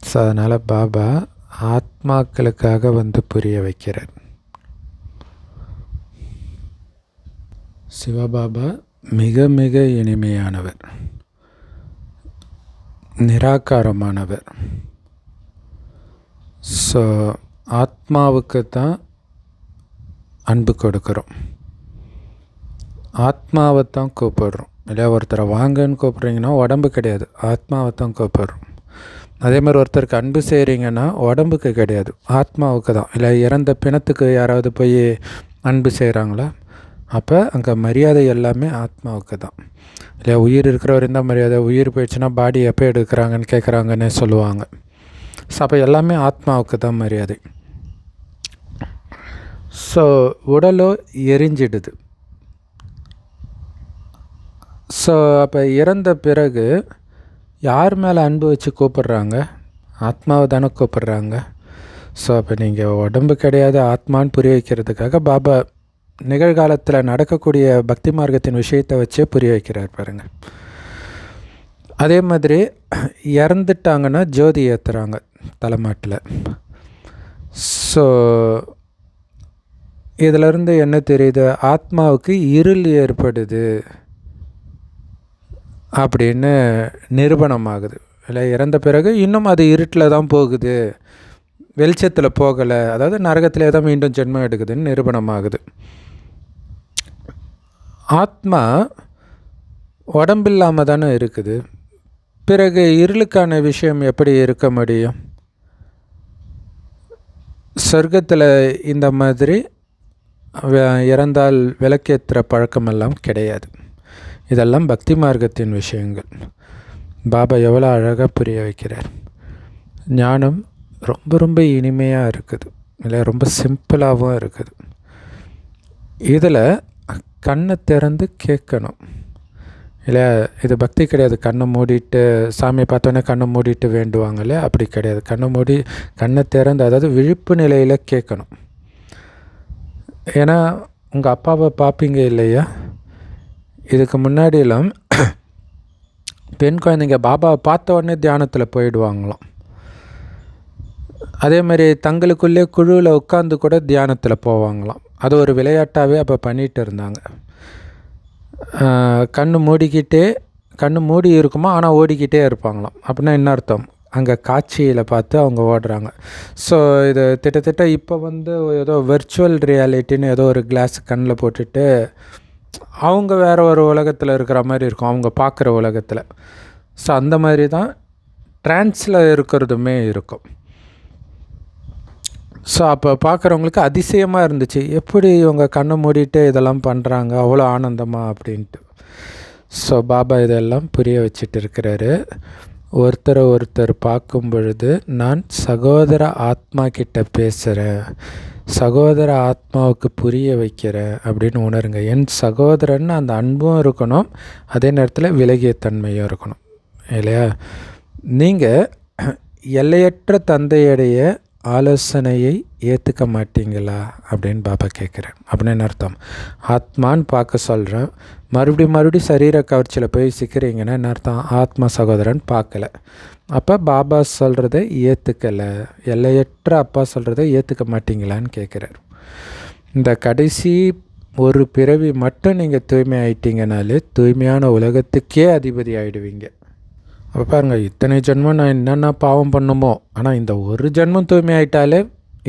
ஸோ அதனால் பாபா ஆத்மாக்களுக்காக வந்து புரிய வைக்கிறார். சிவபாபா மிக மிக இனிமையானவர், நிராகாரமானவர். ஸோ ஆத்மாவுக்கு தான் அன்பு கொடுக்குறோம், ஆத்மாவை தான் கூப்பிடுறோம். இல்லையா, ஒருத்தரை வாங்கன்னு கூப்பிட்றீங்கன்னா உடம்பு கிடையாது, ஆத்மாவை தான் கூப்பிடுறோம். அதே மாதிரி ஒருத்தருக்கு அன்பு செய்கிறீங்கன்னா உடம்புக்கு கிடையாது, ஆத்மாவுக்கு தான். இல்லை, இறந்த பிணத்துக்கு யாராவது போய் அன்பு செய்கிறாங்களா? அப்போ அங்கே மரியாதை எல்லாமே ஆத்மாவுக்கு தான். இல்லையா, உயிர் இருக்கிறவர் தான் மரியாதை, உயிர் போயிடுச்சுன்னா பாடி எப்போ எடுக்கிறாங்கன்னு கேட்குறாங்கன்னு சொல்லுவாங்க. ஸோ அப்போ எல்லாமே ஆத்மாவுக்கு தான் மரியாதை. ஸோ உடலோ எரிஞ்சிடுது. ஸோ அப்போ இறந்த பிறகு யார் மேலே அன்பு வச்சு கூப்பிட்றாங்க? ஆத்மாவை தானே கூப்பிட்றாங்க. ஸோ அப்போ நீங்கள் உடம்பு கிடையாது, ஆத்மான்னு புரிய வைக்கிறதுக்காக பாபா நிகழ்காலத்தில் நடக்கக்கூடிய பக்தி மார்க்கத்தின் விஷயத்தை வச்சே புரிய வைக்கிறார் பாருங்கள். அதே மாதிரி இறந்துட்டாங்கன்னா ஜோதி ஏற்றுறாங்க தலைமாட்டில். ஸோ இதிலிருந்து என்ன தெரியுது? ஆத்மாவுக்கு இருள் ஏற்படுது அப்படின்னு நிரூபணமாகுது. இல்லை, இறந்த பிறகு இன்னும் அது இருட்டில் தான் போகுது, வெளிச்சத்தில் போகலை, அதாவது நரகத்திலே தான் மீண்டும் ஜென்மம் எடுக்குதுன்னு நிரூபணமாகுது. ஆத்மா உடம்பில்லாமல் தானே இருக்குது, பிறகு இருளுக்கான விஷயம் எப்படி இருக்க முடியும்? சொர்க்கத்தில் இந்த மாதிரி இறந்தால் விளக்கேற்றுற பழக்கமெல்லாம் கிடையாது. இதெல்லாம் பக்தி மார்க்கத்தின் விஷயங்கள். பாபா எவ்வளோ அழகாக புரிய வைக்கிறார். ஞானம் ரொம்ப ரொம்ப இனிமையாக இருக்குது, இல்லை ரொம்ப சிம்பிளாகவும் இருக்குது. இதில் கண்ணை திறந்து கேட்கணும். இல்லை, இது பக்தி கிடையாது. கண்ணை மூடிட்டு சாமியை பார்த்தோன்னே கண்ணை மூடிட்டு வேண்டுவாங்கல்ல, அப்படி கிடையாது. கண்ணை திறந்து, அதாவது விழிப்பு நிலையில் கேட்கணும். ஏன்னா உங்கள் அப்பாவை பார்ப்பீங்க இல்லையா, இதுக்கு முன்னாடியெல்லாம் பெண் குழந்தைங்க பாபாவை பார்த்த உடனே தியானத்தில் போயிடுவாங்களாம். அதேமாதிரி தங்களுக்குள்ளே குழுவில் உட்காந்து கூட தியானத்தில் போவாங்களாம். அது ஒரு விளையாட்டாகவே அப்போ பண்ணிகிட்டு இருந்தாங்க. கண்ணு மூடி இருக்குமா, ஆனால் ஓடிக்கிட்டே இருப்பாங்களாம். அப்படின்னா என்ன அர்த்தம்? அங்கே காட்சியில் பார்த்து அவங்க ஓடுறாங்க. ஸோ இது திட்டத்தட்ட இப்போ வந்து ஏதோ வெர்ச்சுவல் ரியாலிட்டின்னு ஏதோ ஒரு கிளாஸ் கண்ணில் போட்டுட்டு அவங்க வேறு ஒரு உலகத்தில் இருக்கிற மாதிரி இருக்கும், அவங்க பார்க்குற உலகத்தில். ஸோ அந்த மாதிரி தான் ட்ரான்ஸில் இருக்கிறதுமே இருக்கும். ஸோ அப்போ பார்க்குறவங்களுக்கு அதிசயமாக இருந்துச்சு, எப்படி இவங்க கண்ணை மூடிட்டு இதெல்லாம் பண்ணுறாங்க, அவ்வளோ ஆனந்தமாக அப்படின்ட்டு. ஸோ பாபா இதெல்லாம் புரிய வச்சுட்டு இருக்கிறாரு. ஒருத்தர் பார்க்கும் பொழுது நான் சகோதர ஆத்மா கிட்ட பேசுகிறேன், சகோதர ஆத்மாவுக்கு புரிய வைக்கிறேன் அப்படின்னு உணருங்க. என் சகோதரன் அந்த அன்பும் இருக்கணும், அதே நேரத்தில் விலகிய தன்மையும் இருக்கணும். இல்லையா, நீங்கள் எல்லையற்ற தந்தையுடைய ஆலோசனையை ஏற்றுக்க மாட்டீங்களா அப்படின்னு பாபா கேட்குறேன். அப்படின்னு அர்த்தம், ஆத்மான்னு பார்க்க சொல்கிறேன், மறுபடியும் சரீர கவர்ச்சியில் போய் சிக்கிறீங்கன்னா என்ன அர்த்தம்? ஆத்மா சகோதரன் பார்க்கல. அப்போ பாபா சொல்கிறத ஏற்றுக்கலை, எல்லையற்ற அப்பா சொல்கிறத ஏற்றுக்க மாட்டீங்களான்னு கேட்குறாரு. இந்த கடைசி ஒரு பிறவி மட்டும் நீங்கள் தூய்மை ஆகிட்டீங்கனாலே தூய்மையான உலகத்துக்கே அதிபதி ஆகிடுவீங்க. அப்போ பாருங்கள், இத்தனை ஜென்மம் நான் என்னென்ன பாவம் பண்ணுமோ, ஆனால் இந்த ஒரு ஜென்மம் தூய்மை ஆகிட்டாலே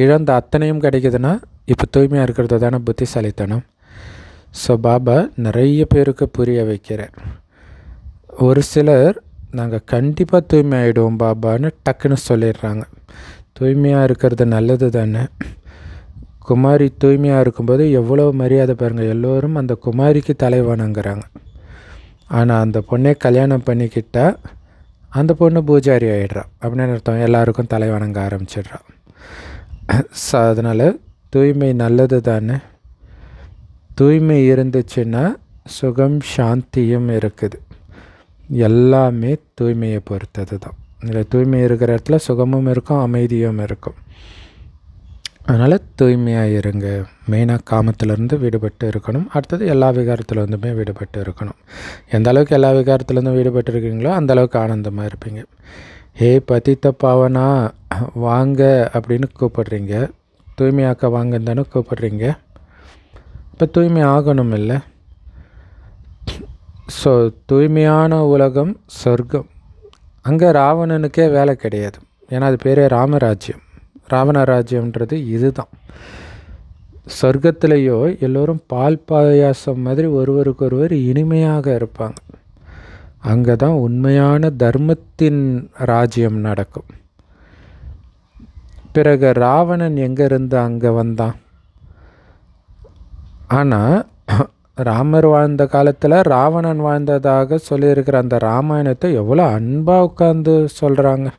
இழந்த அத்தனையும் கிடைக்குதுன்னா இப்போ தூய்மையாக இருக்கிறது தானே புத்திசாலித்தனம். ஸோ பாபா நிறைய பேருக்கு புரிய வைக்கிறார். ஒரு சிலர் நாங்கள் கண்டிப்பாக தூய்மை ஆகிடுவோம் பாபான்னு டக்குன்னு சொல்லிடுறாங்க. தூய்மையாக இருக்கிறது நல்லது தானே. குமாரி தூய்மையாக இருக்கும்போது எவ்வளோ மரியாதை பாருங்கள், எல்லோரும் அந்த குமாரிக்கு தலை வணங்குறாங்க. ஆனால் அந்த பொண்ணை கல்யாணம் பண்ணிக்கிட்டால் அந்த பொண்ணு பூஜாரி ஆகிடுறா. அப்படின்னு அர்த்தம், எல்லாருக்கும் தலை வணங்க ஆரம்பிச்சிடுறா. ஸோ அதனால் தூய்மை நல்லது தானே. தூய்மை இருந்துச்சுன்னா சுகம் சாந்தியும் இருக்குது. எல்லாமே தூய்மையை பொறுத்தது தான். இல்லை, தூய்மை இருக்கிற இடத்துல சுகமும் இருக்கும், அமைதியும் இருக்கும். அதனால் தூய்மையாக இருங்க. மெயினாக காமத்திலேருந்து விடுபட்டு இருக்கணும். அடுத்தது எல்லா விகாரத்துலேருந்துமே விடுபட்டு இருக்கணும். எந்த அளவுக்கு எல்லா விகாரத்துலேருந்தும் விடுபட்டு இருக்கீங்களோ அந்தளவுக்கு ஆனந்தமாக இருப்பீங்க. ஹே பதித்த பாவனா வாங்க அப்படின்னு கூப்பிடுறீங்க, தூய்மையாக்க வாங்கன்னு தானே கூப்பிடுறீங்க. இப்போ தூய்மை ஆகணும் இல்லை? ஸோ தூய்மையான உலகம் சொர்க்கம். அங்கே ராவணனுக்கே வேலை கிடையாது, ஏன்னா அது பேரே ராமராஜ்யம். ராவண ராஜ்யம்ன்றது இதுதான். சொர்க்கத்திலேயோ எல்லோரும் பால் பாயாசம் மாதிரி ஒருவருக்கொருவர் இனிமையாக இருப்பாங்க. அங்கே தான் உண்மையான தர்மத்தின் ராஜ்யம் நடக்கும். பிறகு ராவணன் எங்கேருந்து அங்கே வந்தான்? ஆனால் ராமர் வாழ்ந்த காலத்தில் ராவணன் வாழ்ந்ததாக சொல்லியிருக்கிற அந்த ராமாயணத்தை எவ்வளோ அன்பாக உட்கார்ந்து சொல்கிறாங்க.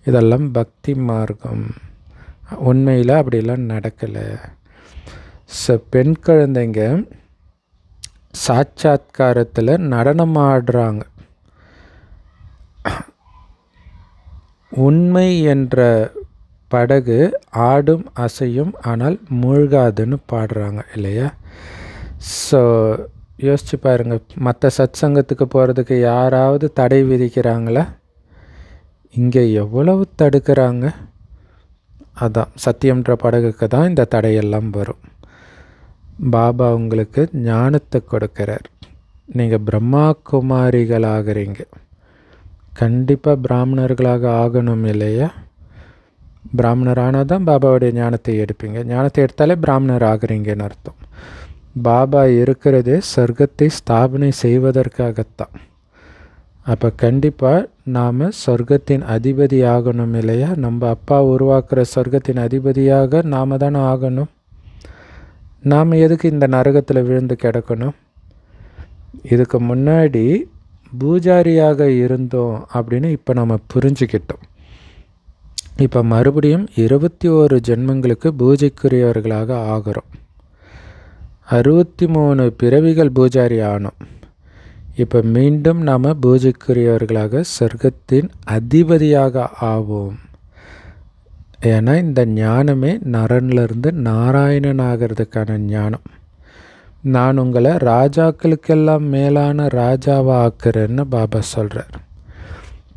இதெல்லாம் பக்தி மார்க்கம். உண்மையில் அப்படிலாம் நடக்கலை. பெண் குழந்தைங்க சாட்சாத்காரத்தில் நடனம் ஆடுறாங்க. உண்மை என்ற படகு ஆடும் அசையும் ஆனால் மூழ்காதுன்னு பாடுறாங்க இல்லையா? ஸோ யோசிச்சு பாருங்கள், மற்ற சத் சங்கத்துக்கு போகிறதுக்கு யாராவது தடை விதிக்கிறாங்களா? இங்கே எவ்வளவு தடுக்கிறாங்க. அதான் சத்தியம்ன்ற படகுக்கு தான் இந்த தடையெல்லாம் வரும். பாபா உங்களுக்கு ஞானத்தை கொடுக்கிறார். நீங்கள் பிரம்மா குமாரிகளாகிறீங்க. கண்டிப்பாக பிராமணர்களாக ஆகணும் இல்லையா? பிராமணர் ஆனால் தான் பாபாவுடைய ஞானத்தை எடுப்பீங்க. ஞானத்தை எடுத்தாலே பிராமணர் ஆகிறீங்கன்னு அர்த்தம். பாபா இருக்கிறதே சொர்க்கத்தை ஸ்தாபனை செய்வதற்காகத்தான். அப்போ கண்டிப்பாக நாம் சொர்க்கத்தின் அதிபதி ஆகணும் இல்லையா? நம்ம அப்பா உருவாக்குற சொர்க்கத்தின் அதிபதியாக நாம் தானே ஆகணும். நாம் எதுக்கு இந்த நரகத்தில் விழுந்து கிடக்கணும்? இதுக்கு முன்னாடி பூஜாரியாக இருந்தோம் அப்படின்னு இப்போ நம்ம புரிஞ்சுக்கிட்டோம். இப்போ மறுபடியும் 21 ஜென்மங்களுக்கு பூஜைக்குரியவர்களாக ஆகிறோம். 63 பிறவிகள் பூஜாரி ஆனோம். இப்போ மீண்டும் நாம் பூஜைக்குரியவர்களாக சொர்க்கத்தின் அதிபதியாக ஆவோம். ஏன்னா இந்த ஞானமே நரன்லேருந்து நாராயணன் ஆகிறதுக்கான ஞானம். நான் உங்களை ராஜாக்களுக்கெல்லாம் மேலான ராஜாவை ஆக்குறேன்னு பாபா சொல்கிறார்.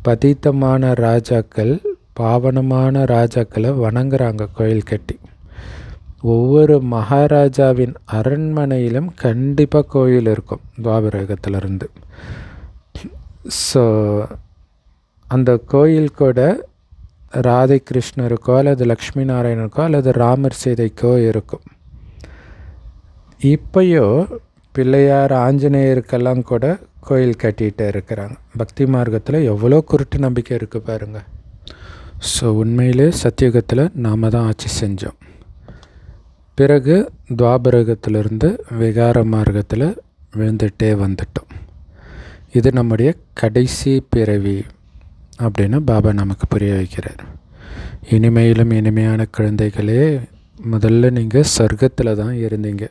பதித்தமான ராஜாக்கள் பாவனமான ராஜாக்களை வணங்குறாங்க கோயில் கட்டி. ஒவ்வொரு மகாராஜாவின் அரண்மனையிலும் கண்டிப்பாக கோயில் இருக்கும் துவாபரகத்திலிருந்து. ஸோ அந்த கோயில் கூட ராதை கிருஷ்ணருக்கோ அல்லது லக்ஷ்மி நாராயணருக்கோ அல்லது ராமர் சீதைக்கோ இருக்கும். இப்போயோ பிள்ளையார் ஆஞ்சநேயருக்கெல்லாம் கூட கோயில் கட்டிகிட்டு இருக்கிறாங்க. பக்தி மார்க்கத்தில் எவ்வளோ குருட்டு நம்பிக்கை இருக்குது பாருங்கள். ஸோ உண்மையிலே சத்தியுகத்தில் நாம் தான் ஆட்சி செஞ்சோம். பிறகு துவாபரகத்திலிருந்து விகார மார்க்கத்தில் விழுந்துகிட்டே வந்துட்டோம். இது நம்முடைய கடைசி பிறவி அப்படின்னு பாபா நமக்கு புரிய வைக்கிறார். இனிமையிலும் இனிமையான குழந்தைகளே, முதல்ல நீங்கள் சொர்க்கத்தில் தான் இருந்தீங்க.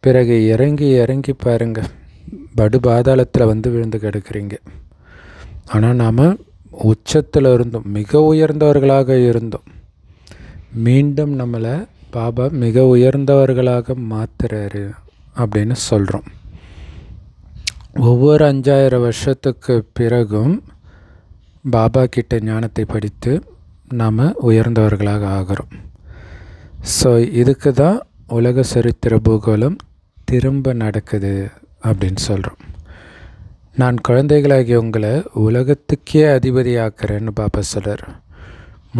பிறகு இறங்கி இறங்கி பாருங்கள், படு பாதாளத்தில் வந்து விழுந்து கிடக்குறீங்க. ஆனால் நாம் உச்சத்தில் இருந்தோம், மிக உயர்ந்தவர்களாக இருந்தோம். மீண்டும் நம்மளை பாபா மிக உயர்ந்தவர்களாக மாற்றுறாரு அப்படின்னு சொல்கிறோம். ஒவ்வொரு 5000 வருஷத்துக்கு பிறகும் பாபா கிட்ட ஞானத்தை படித்து நாம் உயர்ந்தவர்களாக ஆகிறோம். ஸோ இதுக்கு தான் உலக சரித்திர பூகோளம் திரும்ப நடக்குது அப்படின்னு சொல்கிறோம். நான் குழந்தைகளாகி உங்களை உலகத்துக்கே அதிபதி ஆக்குறேன்னு பாபா சொல்கிறார்.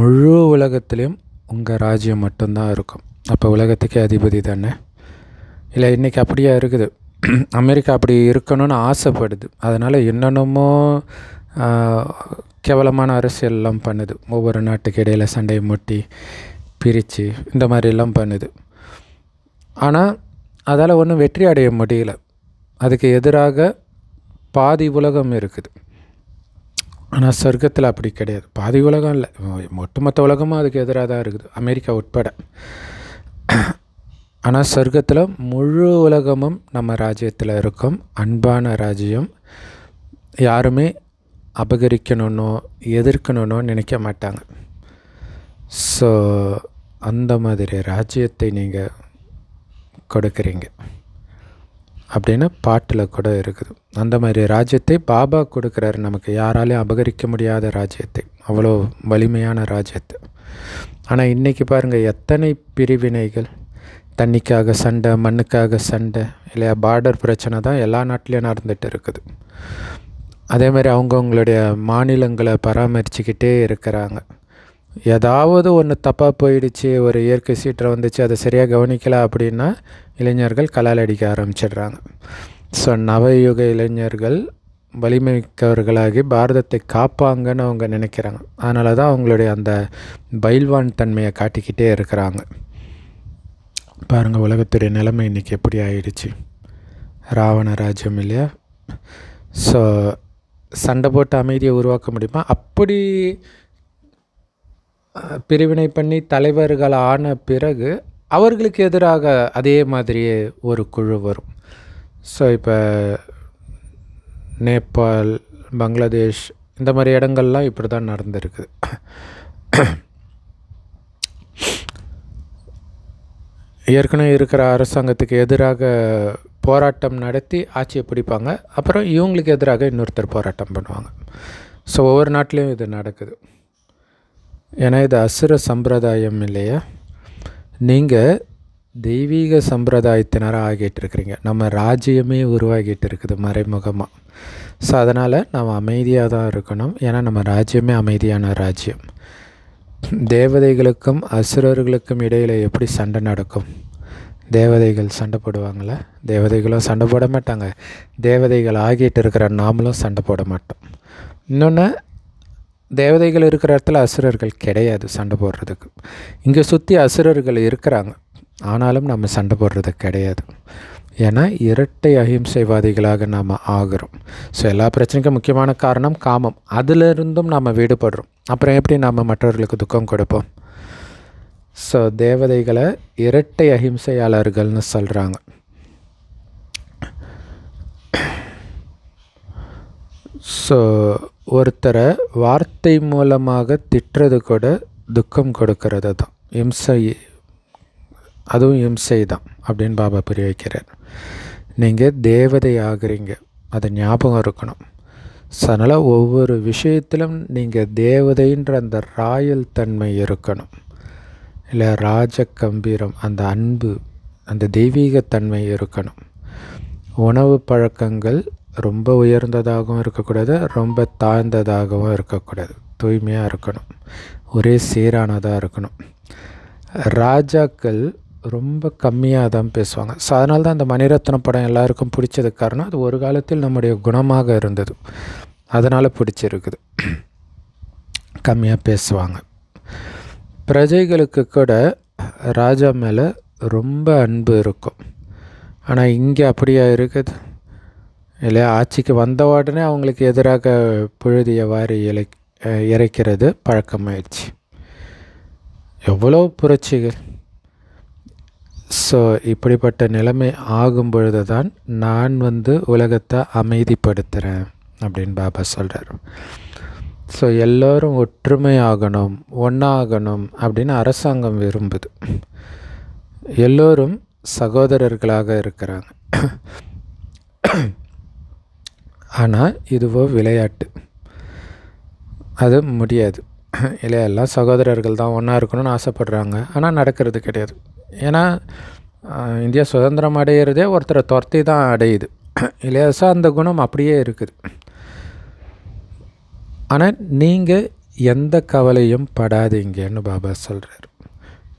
முழு உலகத்துலேயும் உங்கள் ராஜ்யம் மட்டும்தான் இருக்கும். அப்போ உலகத்துக்கே அதிபதி தானே? இல்லை இன்றைக்கி அப்படியே இருக்குது. அமெரிக்கா அப்படி இருக்கணும்னு ஆசைப்படுது. அதனால் என்னென்னமோ கேவலமான அரசியல்லாம் பண்ணுது. ஒவ்வொரு நாட்டுக்கு இடையில் சண்டையை மூட்டி பிரித்து இந்த மாதிரிலாம் பண்ணுது. ஆனால் அதால் ஒன்றும் வெற்றி அடைய முடியல. அதுக்கு எதிராக பாதி உலகம் இருக்குது. ஆனால் சொர்க்கத்தில் அப்படி கிடையாது. பாதி உலகம் இல்லை, ஒட்டுமொத்த உலகமும் அதுக்கு எதிராக தான் இருக்குது, அமெரிக்கா உட்பட. ஆனால் சொர்க்கத்தில் முழு உலகமும் நம்ம ராஜ்யத்தில் இருக்கும். அன்பான ராஜ்யம். யாருமே அபகரிக்கணுன்னோ எதிர்க்கணுன்னோ நினைக்க மாட்டாங்க. ஸோ அந்த மாதிரி ராஜ்யத்தை நீங்கள் கொடுக்குறீங்க. அப்படின்னு பாட்டில் கூட இருக்குது. அந்த மாதிரி ராஜ்யத்தை பாபா கொடுக்குறாரு நமக்கு, யாராலையும் அபகரிக்க முடியாத ராஜ்யத்தை, அவ்வளோ வலிமையான ராஜ்யத்தை. ஆனால் இன்றைக்கி பாருங்கள் எத்தனை பிரிவினைகள், தண்ணிக்காக சண்டை, மண்ணுக்காக சண்டை இல்லையா, பார்டர் பிரச்சனை தான் எல்லா நாட்டிலையும் நடந்துகிட்டு இருக்குது. அதேமாதிரி அவங்கவுங்களுடைய மாநிலங்களை பராமரிச்சுக்கிட்டே இருக்கிறாங்க. ஏதாவது ஒன்று தப்பாக போயிடுச்சு, ஒரு இயற்கை சீற்றம் வந்துச்சு, அதை சரியாக கவனிக்கலை அப்படின்னா இளைஞர்கள் கலால் அடிக்க ஆரம்பிச்சிடுறாங்க. ஸோ நவயுக இளைஞர்கள் வலிமைக்கவர்களாகி பாரதத்தை காப்பாங்கன்னு அவங்க நினைக்கிறாங்க. அதனால தான் அவங்களுடைய அந்த பைல்வான் தன்மையை காட்டிக்கிட்டே இருக்கிறாங்க. பாருங்கள் உலகத்துடைய நிலைமை இன்றைக்கி எப்படி ஆயிடுச்சு, ராவண ராஜ்யம் இல்லையா. ஸோ சண்டை போட்டு அமைதியை உருவாக்க முடியுமா? அப்படி பிரிவினை பண்ணி தலைவர்கள் ஆன பிறகு அவர்களுக்கு எதிராக அதே மாதிரியே ஒரு குழு வரும். ஸோ இப்போ நேபாள், பங்களாதேஷ் இந்த மாதிரி இடங்கள்லாம் இப்படி தான் நடந்திருக்குது. ஏற்கனவே இருக்கிற அரசாங்கத்துக்கு எதிராக போராட்டம் நடத்தி ஆட்சியை பிடிப்பாங்க, அப்புறம் இவங்களுக்கு எதிராக இன்னொருத்தர் போராட்டம் பண்ணுவாங்க. ஸோ ஒவ்வொரு நாட்டிலையும் இது நடக்குது. ஏன்னா இது அசுர சம்பிரதாயம் இல்லையா. நீங்கள் தெய்வீக சம்பிரதாயத்தினராக ஆகிட்டு இருக்கிறீங்க, நம்ம ராஜ்யமே உருவாகிட்டு இருக்குது மறைமுகமாக. ஸோ அதனால் நம்ம அமைதியாக தான் இருக்கணும். ஏன்னா நம்ம ராஜ்யமே அமைதியான ராஜ்யம். தேவதைகளுக்கும் அசுரர்களுக்கும் இடையில் எப்படி சண்டை நடக்கும்? தேவதைகள் சண்டை போடுவாங்களா? தேவதைகளும் சண்டை போட மாட்டாங்க. தேவதைகள் ஆகிட்டு இருக்கிற நாமளும் சண்டை போட மாட்டோம். இன்னொன்று, தேவதைகள் இருக்கிற இடத்துல அசுரர்கள் கிடையாது சண்டை போடுறதுக்கு. இங்கே சுற்றி அசுரர்கள் இருக்கிறாங்க, ஆனாலும் நம்ம சண்டை போடுறது கிடையாது. ஏன்னா இரட்டை அஹிம்சைவாதிகளாக நாம் ஆகிறோம். ஸோ எல்லா பிரச்சனைக்கும் முக்கியமான காரணம் காமம். அதிலிருந்தும் நாம் விடுபடுறோம். அப்புறம் எப்படி நாம் மற்றவர்களுக்கு துக்கம் கொடுப்போம்? ஸோ தேவதைகளை இரட்டை அஹிம்சையாளர்கள்னு சொல்கிறாங்க. ஸோ ஒருத்தரை வார்த்தை மூலமாக திட்டுறது கூட துக்கம் கொடுக்கறது தான், இம்சை, அதுவும் இம்சை தான் அப்படின்னு பாபா புரிய வைக்கிறார். நீங்கள் தேவதை ஆகிறீங்க, அது ஞாபகம் இருக்கணும். ஸோ அதனால் ஒவ்வொரு விஷயத்திலும் நீங்கள் தேவதைன்ற அந்த ராயல் தன்மை இருக்கணும், இல்லை ராஜ கம்பீரம், அந்த அன்பு, அந்த தெய்வீகத்தன்மை இருக்கணும். உணவு பழக்கங்கள் ரொம்ப உயர்ந்ததாகவும் இருக்கக்கூடாது, ரொம்ப தாழ்ந்ததாகவும் இருக்கக்கூடாது, தூய்மையாக இருக்கணும், ஒரே சீரானதாக இருக்கணும். ராஜாக்கள் ரொம்ப கம்மியாக தான் பேசுவாங்க. ஸோ அதனால தான் அந்த மணிரத்னம் படம் எல்லாருக்கும் பிடிச்சதுக்கு காரணம் அது ஒரு காலத்தில் நம்முடைய குணமாக இருந்தது, அதனால் பிடிச்சிருக்குது. கம்மியாக பேசுவாங்க. பிரஜைகளுக்கு கூட ராஜா மேலே ரொம்ப அன்பு இருக்கும். ஆனால் இங்கே அப்படியா இருக்குது இல்லையா? ஆட்சிக்கு வந்த உடனே அவங்களுக்கு எதிராக புழுதிய வாரி இறைக்கிறது பழக்கமாயிடுச்சு. எவ்வளோ புரட்சிகள். ஸோ இப்படிப்பட்ட நிலைமை ஆகும் பொழுது தான் நான் உலகத்தை அமைதிப்படுத்துகிறேன் அப்படின்னு பாபா சொல்கிறார். ஸோ எல்லோரும் ஒற்றுமை ஆகணும், ஒன்றாகணும் அப்படின்னு அரசாங்கம் விரும்புது. எல்லோரும் சகோதரர்களாக இருக்கிறாங்க. ஆனால் இதுவோ விளையாட்டு, அது முடியாது இல்லையா? எல்லாம் சகோதரர்கள் தான், ஒன்றா இருக்கணும்னு ஆசைப்படுறாங்க, ஆனால் நடக்கிறது கிடையாது. ஏன்னா இந்தியா சுதந்திரம் அடையிறதே ஒருத்தரை துரத்தி தான் அடையுது இல்லையா? ஸோ அந்த குணம் அப்படியே இருக்குது. ஆனால் நீங்கள் எந்த கவலையும் படாதீங்கன்னு பாபா சொல்கிறார்.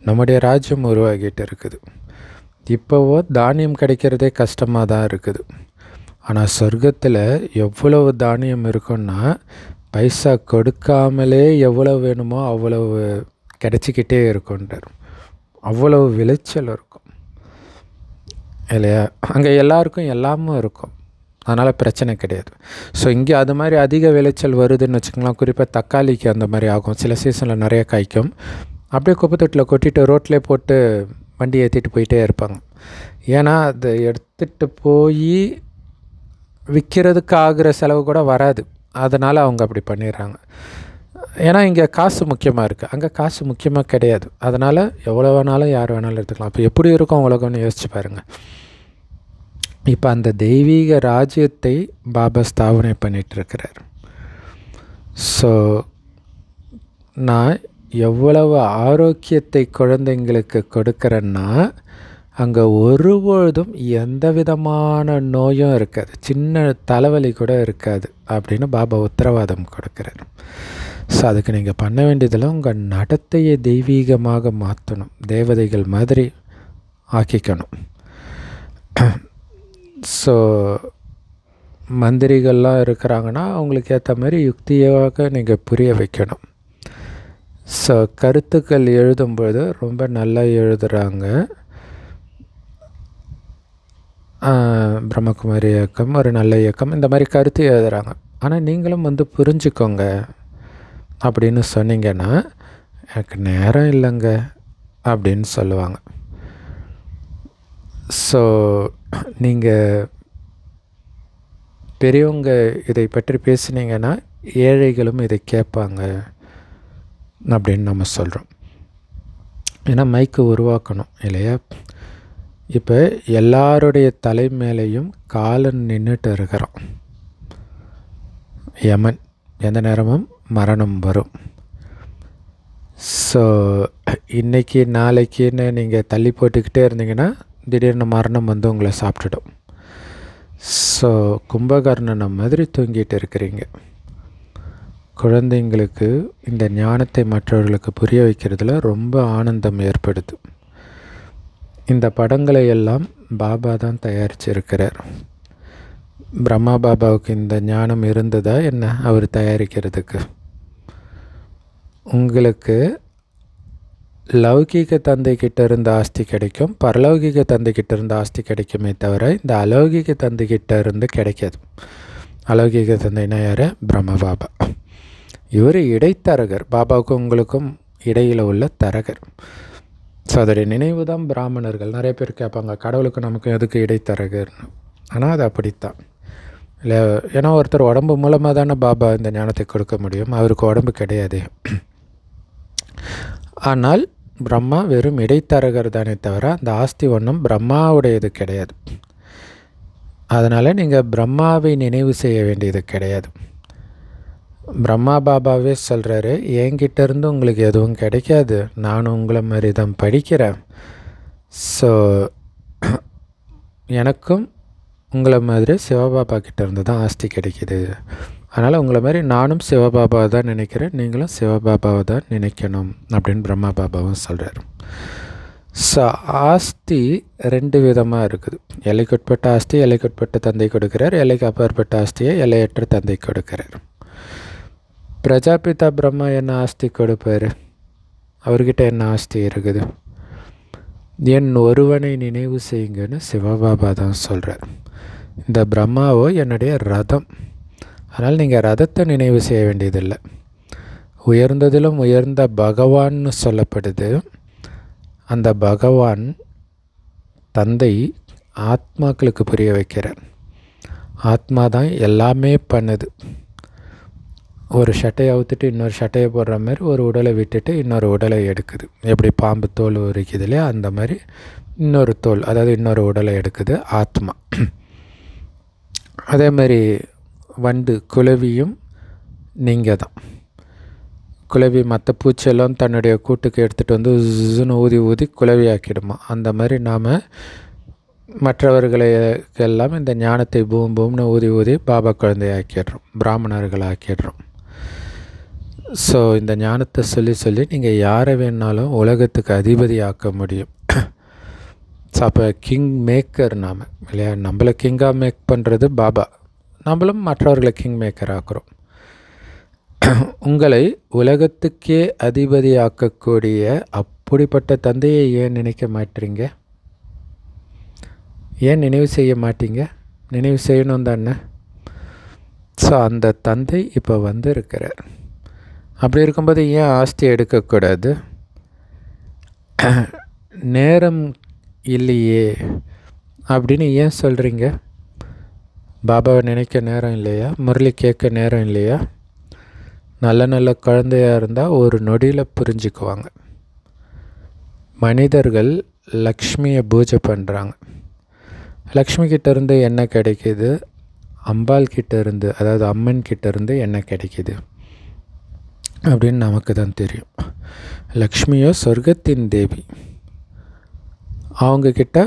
நம்முடைய ராஜ்யம் உருவாகிட்டு இருக்குது. இப்போவோ தானியம் கிடைக்கிறதே கஷ்டமாக தான் இருக்குது. ஆனால் சொர்க்கத்தில் எவ்வளவு தானியம் இருக்குன்னா பைசா கொடுக்காமலே எவ்வளவு வேணுமோ அவ்வளவு கிடைச்சிக்கிட்டே இருக்குன்றார். அவ்வளவு விளைச்சல் இருக்கும் இல்லையா? அங்கே எல்லாருக்கும் எல்லாமும் இருக்கும், அதனால் பிரச்சனை கிடையாது. ஸோ இங்கே அது மாதிரி அதிக விளைச்சல் வருதுன்னு வச்சுக்கலாம். குறிப்பாக தக்காளிக்கு அந்த மாதிரி ஆகும். சில சீசனில் நிறைய காய்க்கும், அப்படியே குப்பைத்தொட்டில் கொட்டிட்டு ரோட்லேயே போட்டு வண்டி ஏற்றிட்டு போயிட்டே இருப்பாங்க. ஏன்னா அதை எடுத்துகிட்டு போய் விற்கிறதுக்கு ஆகிற செலவு கூட வராது, அதனால் அவங்க அப்படி பண்ணிடுறாங்க. ஏன்னா இங்கே காசு முக்கியமாக இருக்குது, அங்கே காசு முக்கியமாக கிடையாது. அதனால் எவ்வளோ வேணாலும் யார் வேணாலும் எடுத்துக்கலாம். அப்போ எப்படி இருக்கும் உலகம்னு யோசிச்சு பாருங்கள். இப்போ அந்த தெய்வீக ராஜ்யத்தை பாபா ஸ்தாபனை பண்ணிகிட்ருக்கிறார். ஸோ நான் எவ்வளவு ஆரோக்கியத்தை குழந்தைங்களுக்கு கொடுக்குறேன்னா, அங்கே ஒருபொழுதும் எந்த விதமான நோயும் இருக்காது, சின்ன தலைவலி கூட இருக்காது அப்படின்னு பாபா உத்தரவாதம் கொடுக்குறார். ஸோ அதுக்கு நீங்கள் பண்ண வேண்டியதெல்லாம் உங்கள் நடத்தையை தெய்வீகமாக மாற்றணும், தேவதைகள் மாதிரி ஆக்கிக்கணும். ஸோ மந்திரிகள்லாம் இருக்கிறாங்கன்னா அவங்களுக்கு ஏற்ற மாதிரி யுக்தியாக நீங்கள் புரிய வைக்கணும். ஸோ கருத்துக்கள் எழுதும்பொழுது ரொம்ப நல்லா எழுதுகிறாங்க. பிரம்மகுமாரி இயக்கம் ஒரு நல்ல இயக்கம், இந்த மாதிரி கருத்து எழுதுகிறாங்க. ஆனால் நீங்களும் புரிஞ்சுக்கோங்க அப்படின்னு சொன்னீங்கன்னா, எனக்கு நேரம் இல்லைங்க அப்படின்னு சொல்லுவாங்க. ஸோ நீங்கள் பெரியவங்க இதை பற்றி பேசுனீங்கன்னா ஏழைகளும் இதை கேட்பாங்க அப்படின்னு நம்ம சொல்கிறோம். ஏன்னா மைக்கு உருவாக்கணும் இல்லையா? இப்போ எல்லாருடைய தலை மேலேயும் காலன் நின்றுட்டு இருக்கிறோம். யமன் எந்த நேரமும் மரணம் வரும். ஸோ இன்றைக்கி நாளைக்குன்னு நீங்கள் தள்ளி போட்டுக்கிட்டே இருந்தீங்கன்னா திடீர்னு மரணம் உங்களை சாப்பிட்டுடும். ஸோ கும்பகர்ணனை மாதிரி தூங்கிட்டு இருக்கிறீங்க. குழந்தைங்களுக்கு இந்த ஞானத்தை மற்றவர்களுக்கு புரிய வைக்கிறதுல ரொம்ப ஆனந்தம் ஏற்படுது. இந்த படங்களை எல்லாம் பாபா தான் தயாரிச்சிருக்கிறார். பிரம்மா பாபாவுக்கு இந்த ஞானம் இருந்ததா என்ன அவர் தயாரிக்கிறதுக்கு? உங்களுக்கு லௌகீக தந்தைக்கிட்ட இருந்த ஆஸ்தி கிடைக்கும், பரலௌகிக தந்தைக்கிட்ட இருந்த ஆஸ்தி கிடைக்குமே தவிர இந்த அலௌகிக தந்தைக்கிட்ட இருந்து கிடைக்காது. அலௌகிக தந்தைனா யார்? பிரம்ம பாபா. இவர் இடைத்தரகர், பாபாவுக்கும் உங்களுக்கும் இடையில் உள்ள தரகர். ஸோ அதோடைய நினைவு தான் பிராமணர்கள். நிறைய பேர் கேட்பாங்க, கடவுளுக்கு நமக்கு எதுக்கு இடைத்தரகர்னு. ஆனால் அது அப்படித்தான் இல்லை. ஏன்னா ஒருத்தர் உடம்பு மூலமாக தானே பாபா இந்த ஞானத்தை கொடுக்க முடியும், அவருக்கு உடம்பு கிடையாது. ஆனால் பிரம்மா வெறும் இடைத்தரகர் தானே தவிர அந்த ஆஸ்தி ஒன்றும் பிரம்மாவுடையது கிடையாது. அதனால் நீங்கள் பிரம்மாவை நினைவு செய்ய வேண்டியது கிடையாது. பிரம்மா பாபாவே சொல்கிறாரு, என்கிட்டேருந்து உங்களுக்கு எதுவும் கிடைக்காது, நானும் உங்களை மாதிரி தான் படிக்கிறேன். ஸோ எனக்கும் உங்களை மாதிரி சிவபாபா கிட்டேருந்து தான் ஆஸ்தி கிடைக்கிது. அதனால் உங்களை மாதிரி நானும் சிவபாபாவை தான் நினைக்கிறேன், நீங்களும் சிவபாபாவை தான் நினைக்கணும் அப்படின்னு பிரம்மா பாபாவும் சொல்கிறார். ஸோ ஆஸ்தி ரெண்டு விதமாக இருக்குது. எல்லைக்குட்பட்ட ஆஸ்தி எல்லைக்குட்பட்ட தந்தை கொடுக்கிறார், எல்லைக்கு அப்பாற்பட்ட ஆஸ்தியை எல்லையற்ற தந்தை கொடுக்கிறார். பிரஜாபிதா பிரம்மா என்ன ஆஸ்தி கொடுப்பார்? அவர்கிட்ட என்ன ஆஸ்தி இருக்குது? என் ஒருவனை நினைவு செய்யுங்கன்னு சிவபாபா தான் சொல்கிறார். இந்த பிரம்மாவோ என்னுடைய ரதம், அதனால் நீங்கள் ரதத்தை நினைவு செய்ய வேண்டியதில்லை. உயர்ந்ததிலும் உயர்ந்த பகவான்னு சொல்லப்படுது. அந்த பகவான் தந்தை ஆத்மாக்களுக்கு புரிய வைக்கிறார். ஆத்மா தான் எல்லாமே பண்ணுது. ஒரு சட்டையை அவுத்துட்டு இன்னொரு சட்டையை போடுற மாதிரி ஒரு உடலை விட்டுட்டு இன்னொரு உடலை எடுக்குது. எப்படி பாம்பு தோல் உரிக்குது இல்லையா, அந்த மாதிரி இன்னொரு தோல், அதாவது இன்னொரு உடலை எடுக்குது ஆத்மா. அதே மாதிரி வண்டு குளவியும் நீங்கள் தான். குளவி மற்ற பூச்செல்லாம் தன்னுடைய கூட்டுக்கு எடுத்துகிட்டு ஜுன்னு ஊதி ஊதி குளவி ஆக்கிடுமா. அந்த மாதிரி நாம் மற்றவர்களுக்கெல்லாம் இந்த ஞானத்தை பூம் பூம்னு ஊதி ஊதி பாபா குழந்தையை ஆக்கிடுறோம், பிராமணர்களை ஆக்கிடுறோம். ஸோ இந்த ஞானத்தை சொல்லி சொல்லி நீங்கள் யாரை வேணாலும் உலகத்துக்கு அதிபதி ஆக்க முடியும். ஸோ அப்போ கிங் மேக்கர் நாம் இல்லையா? நம்மளை கிங்காக மேக் பண்ணுறது பாபா, நம்மளும் மற்றவர்களை கிங் மேக்கர் ஆக்குறோம். உங்களை உலகத்துக்கே அதிபதி ஆக்கக்கூடிய அப்படிப்பட்ட தந்தையை ஏன் நினைக்க மாட்டீங்க? ஏன் நினைவு செய்ய மாட்டீங்க? நினைவு செய்யணும் தானே. ஸோ அந்த தந்தை இப்போ இருக்கிறார். அப்படி இருக்கும்போது ஏன் ஆஸ்தி எடுக்கக்கூடாது? நேரம் இல்லையே அப்படின்னு ஏன் சொல்கிறீங்க? பாபாவை நினைக்க நேரம் இல்லையா? முரளி கேட்க நேரம் இல்லையா? நல்ல நல்ல குழந்தையாக இருந்தால் ஒரு நொடியில் புரிஞ்சுக்குவாங்க. மனிதர்கள் லக்ஷ்மியை பூஜை பண்ணுறாங்க. லக்ஷ்மி கிட்டேருந்து என்ன கிடைக்கிது, அம்பாள் கிட்டேருந்து, அதாவது அம்மன் கிட்டேருந்து என்ன கிடைக்கிது அப்படின்னு நமக்கு தான் தெரியும். லக்ஷ்மியோ சொர்க்கத்தின் தேவி, அவங்கக்கிட்ட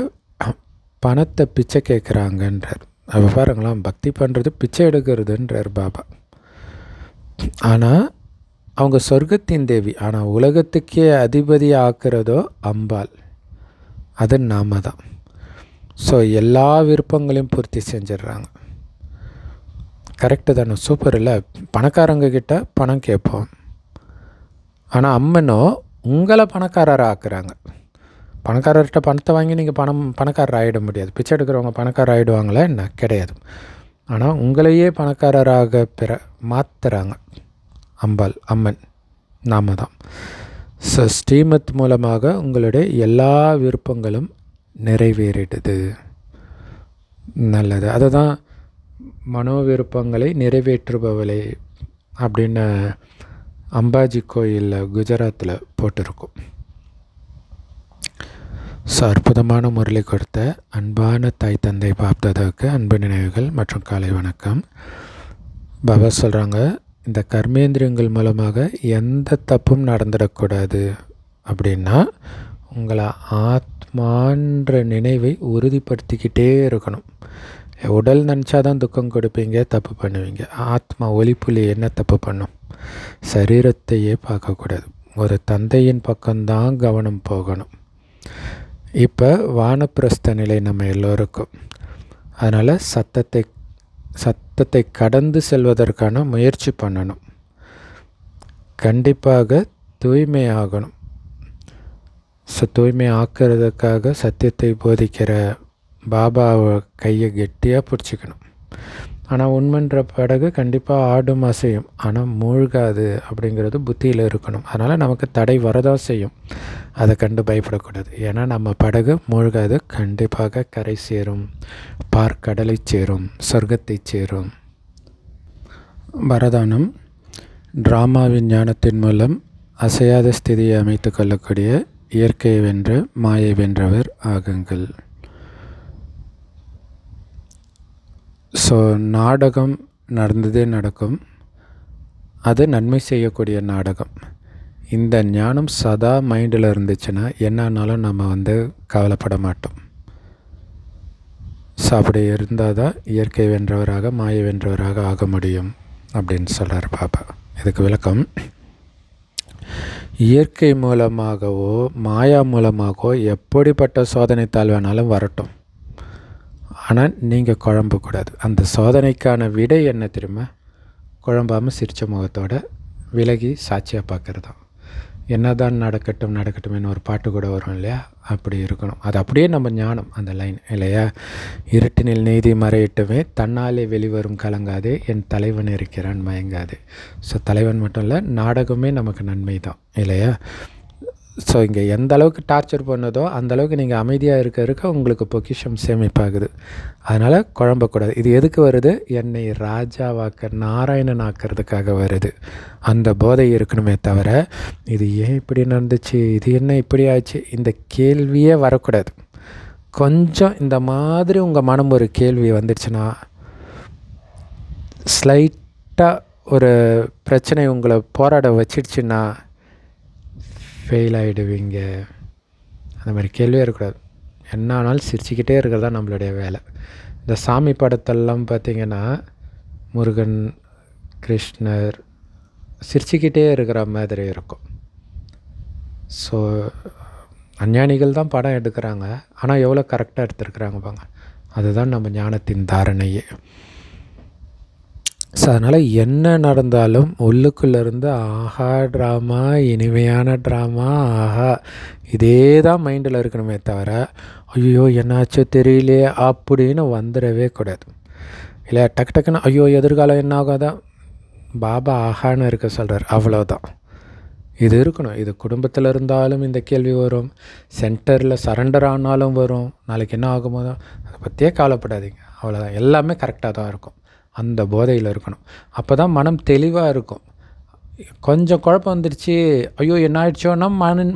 பணத்தை பிச்சை கேட்குறாங்கன்றார். அப்போ பாருங்களாம், பக்தி பண்ணுறது பிச்சை எடுக்கிறதுன்றார் பாபா. ஆனால் அவங்க சொர்க்கத்தின் தேவி, ஆனால் உலகத்துக்கே அதிபதி ஆக்கிறதோ அம்பாள், அது நாம தான். ஸோ எல்லா விருப்பங்களையும் பூர்த்தி செஞ்சிடுறாங்க. கரெக்டு தானே? சூப்பர் இல்லை? பணக்காரங்க கிட்ட பணம் கேட்போம், ஆனால் அம்மனோ உங்களை பணக்காரராக ஆக்குறாங்க. பணக்காரர்கிட்ட பணத்தை வாங்கி நீங்கள் பணக்காரர் ஆகிட முடியாது. பிச்சை எடுக்கிறவங்க பணக்காரர் ஆகிடுவாங்களா என்ன? கிடையாது. ஆனால் உங்களையே பணக்காரராக மாற்றுறாங்க அம்பாள், அம்மன், நாம தான். ஸோ ஸ்ரீமத் மூலமாக உங்களுடைய எல்லா விருப்பங்களும் நிறைவேறிடுது. நல்லது. அதை தான் மனோ விருப்பங்களை நிறைவேற்றுபவளே அப்படின்னு அம்பாஜி கோயிலில் குஜராத்தில் போட்டிருக்கும். ஸோ அற்புதமான முரளி கொடுத்த அன்பான தாய் தந்தை பாப்தாதாவுக்கு அன்பு நினைவுகள் மற்றும் காலை வணக்கம். பாபா சொல்கிறாங்க, இந்த கர்மேந்திரியங்கள் மூலமாக எந்த தப்பும் நடந்துடக்கூடாது அப்படின்னா உங்களை ஆத்மான்ற நினைவை உறுதிப்படுத்திக்கிட்டே இருக்கணும். உடல் நினச்சாதான் துக்கம் கொடுப்பீங்க, தப்பு பண்ணுவீங்க. ஆத்மா ஒளிப்புலி என்ன தப்பு பண்ணும்? சரீரத்தையே பார்க்கக்கூடாது. ஒரு தந்தையின் பக்கம்தான் கவனம் போகணும். இப்போ வானப்பிரஸ்த நிலை நம்ம எல்லோருக்கும். அதனால் சத்தத்தை கடந்து செல்வதற்கான முயற்சி பண்ணணும். கண்டிப்பாக தூய்மையாகணும். தூய்மை ஆக்கிறதுக்காக சத்தியத்தை போதிக்கிற பாபாவை கையை கெட்டியாக பிடிச்சிக்கணும். ஆனால் உண்மைன்ற படகு கண்டிப்பாக ஆடும் அசையும், ஆனால் மூழ்காது அப்படிங்கிறது புத்தியில் இருக்கணும். அதனால் நமக்கு தடை வரதான் செய்யும், அதை கண்டு பயப்படக்கூடாது. ஏன்னா நம்ம படகு மூழ்காது, கண்டிப்பாக கரை சேரும், பார்க்கடலை சேரும், சொர்க்கத்தை சேரும். வரதானம்: டிராமாவின் ஞானத்தின் மூலம் அசையாத ஸ்திதியை அமைத்து கொள்ளக்கூடிய இயற்கையை வென்று மாயை வென்றவர் ஆகுங்கள். ஸோ நாடகம் நடந்ததே நடக்கும், அது நன்மை செய்யக்கூடிய நாடகம். இந்த ஞானம் சதா மைண்டில் இருந்துச்சுன்னா என்னானாலும் நம்ம கவலைப்பட மாட்டோம். ஸோ அப்படி இருந்தால் தான் இயற்கை வென்றவராக மாயை வென்றவராக ஆக முடியும் அப்படின்னு சொல்கிறார் பாபா. இதுக்கு விளக்கம்: இயற்கை மூலமாகவோ மாயா மூலமாகவோ எப்படிப்பட்ட சோதனை தாள் வேணாலும் வரட்டும், ஆனால் நீங்கள் குழம்பக்கூடாது. அந்த சோதனைக்கான விடை என்ன தெரியுமா? குழம்பாமல் சிரித்த முகத்தோடு விலகி சாட்சியாக பார்க்குறது தான். என்ன தான் நடக்கட்டும்னு ஒரு பாட்டு கூட வரும் இல்லையா? அப்படி இருக்கணும். அது அப்படியே நம்ம ஞானம், அந்த லைன் இல்லையா? இருட்டினில் நீதி மறையிட்டுமே தன்னாலே வெளிவரும் கலங்காதே, என் தலைவன் இருக்கிறான் மயங்காதே. ஸோ தலைவன் மட்டும் இல்லை, நாடகமே நமக்கு நன்மை தான் இல்லையா? ஸோ இங்கே எந்த அளவுக்கு டார்ச்சர் பண்ணதோ அந்தளவுக்கு நீங்கள் அமைதியாக இருக்க உங்களுக்கு பொக்கிஷம் சேமிப்பாகுது. அதனால் குழம்பக்கூடாது. இது எதுக்கு வருது? என்னை ராஜாவாக்க, நாராயணன் ஆக்கிறதுக்காக வருது. அந்த போதை இருக்கணுமே தவிர இது ஏன் இப்படி நடந்துச்சு, இது என்ன இப்படி ஆச்சு, இந்த கேள்வியே வரக்கூடாது. கொஞ்சம் இந்த மாதிரி உங்கள் மனம் ஒரு கேள்வி வந்துடுச்சுன்னா, ஸ்லைட்டாக ஒரு பிரச்சனை உங்களை போராட வச்சிடுச்சுன்னா ஃபெயில் ஆகிடுவீங்க. அந்த மாதிரி கேள்வியே இருக்கக்கூடாது. என்ன ஆனாலும் சிரிச்சுக்கிட்டே இருக்கிறது தான் நம்மளுடைய வேலை. இந்த சாமி படத்தெல்லாம் பார்த்திங்கன்னா முருகன், கிருஷ்ணர் சிரிச்சுக்கிட்டே இருக்கிற மாதிரி இருக்கும். ஸோ அஞ்ஞானிகள் தான் படம் எடுக்கிறாங்க, ஆனால் எவ்வளோ கரெக்டாக எடுத்துருக்குறாங்க பாங்க. அதுதான் நம்ம ஞானத்தின் தாரணையே. ஸோ அதனால் என்ன நடந்தாலும் உள்ளுக்குள்ளேருந்து ஆஹா ட்ராமா, இனிமையான ட்ராமா, ஆஹா இதே தான் மைண்டில் இருக்கணுமே தவிர ஐயோ என்னாச்சோ தெரியலையே அப்படின்னு வந்துடவே கூடாது. இல்லை டக்குன்னு ஐயோ எதிர்காலம் என்ன ஆகாதான் பாபா ஆஹான்னு இருக்க சொல்கிறார், அவ்வளோதான். இது இருக்கணும். இது குடும்பத்தில் இருந்தாலும் இந்த கேள்வி வரும், சென்டரில் சரண்டர் ஆனாலும் வரும், நாளைக்கு என்ன ஆகுமோ தான், அதை பற்றியே கவலைப்படாதீங்க. அவ்வளோதான். எல்லாமே கரெக்டாக தான் இருக்கும். அந்த போதையில் இருக்கணும். அப்போ தான் மனம் தெளிவாக இருக்கும். கொஞ்சம் குழப்பம் வந்துடுச்சு, ஐயோ என்ன ஆயிடுச்சோன்னா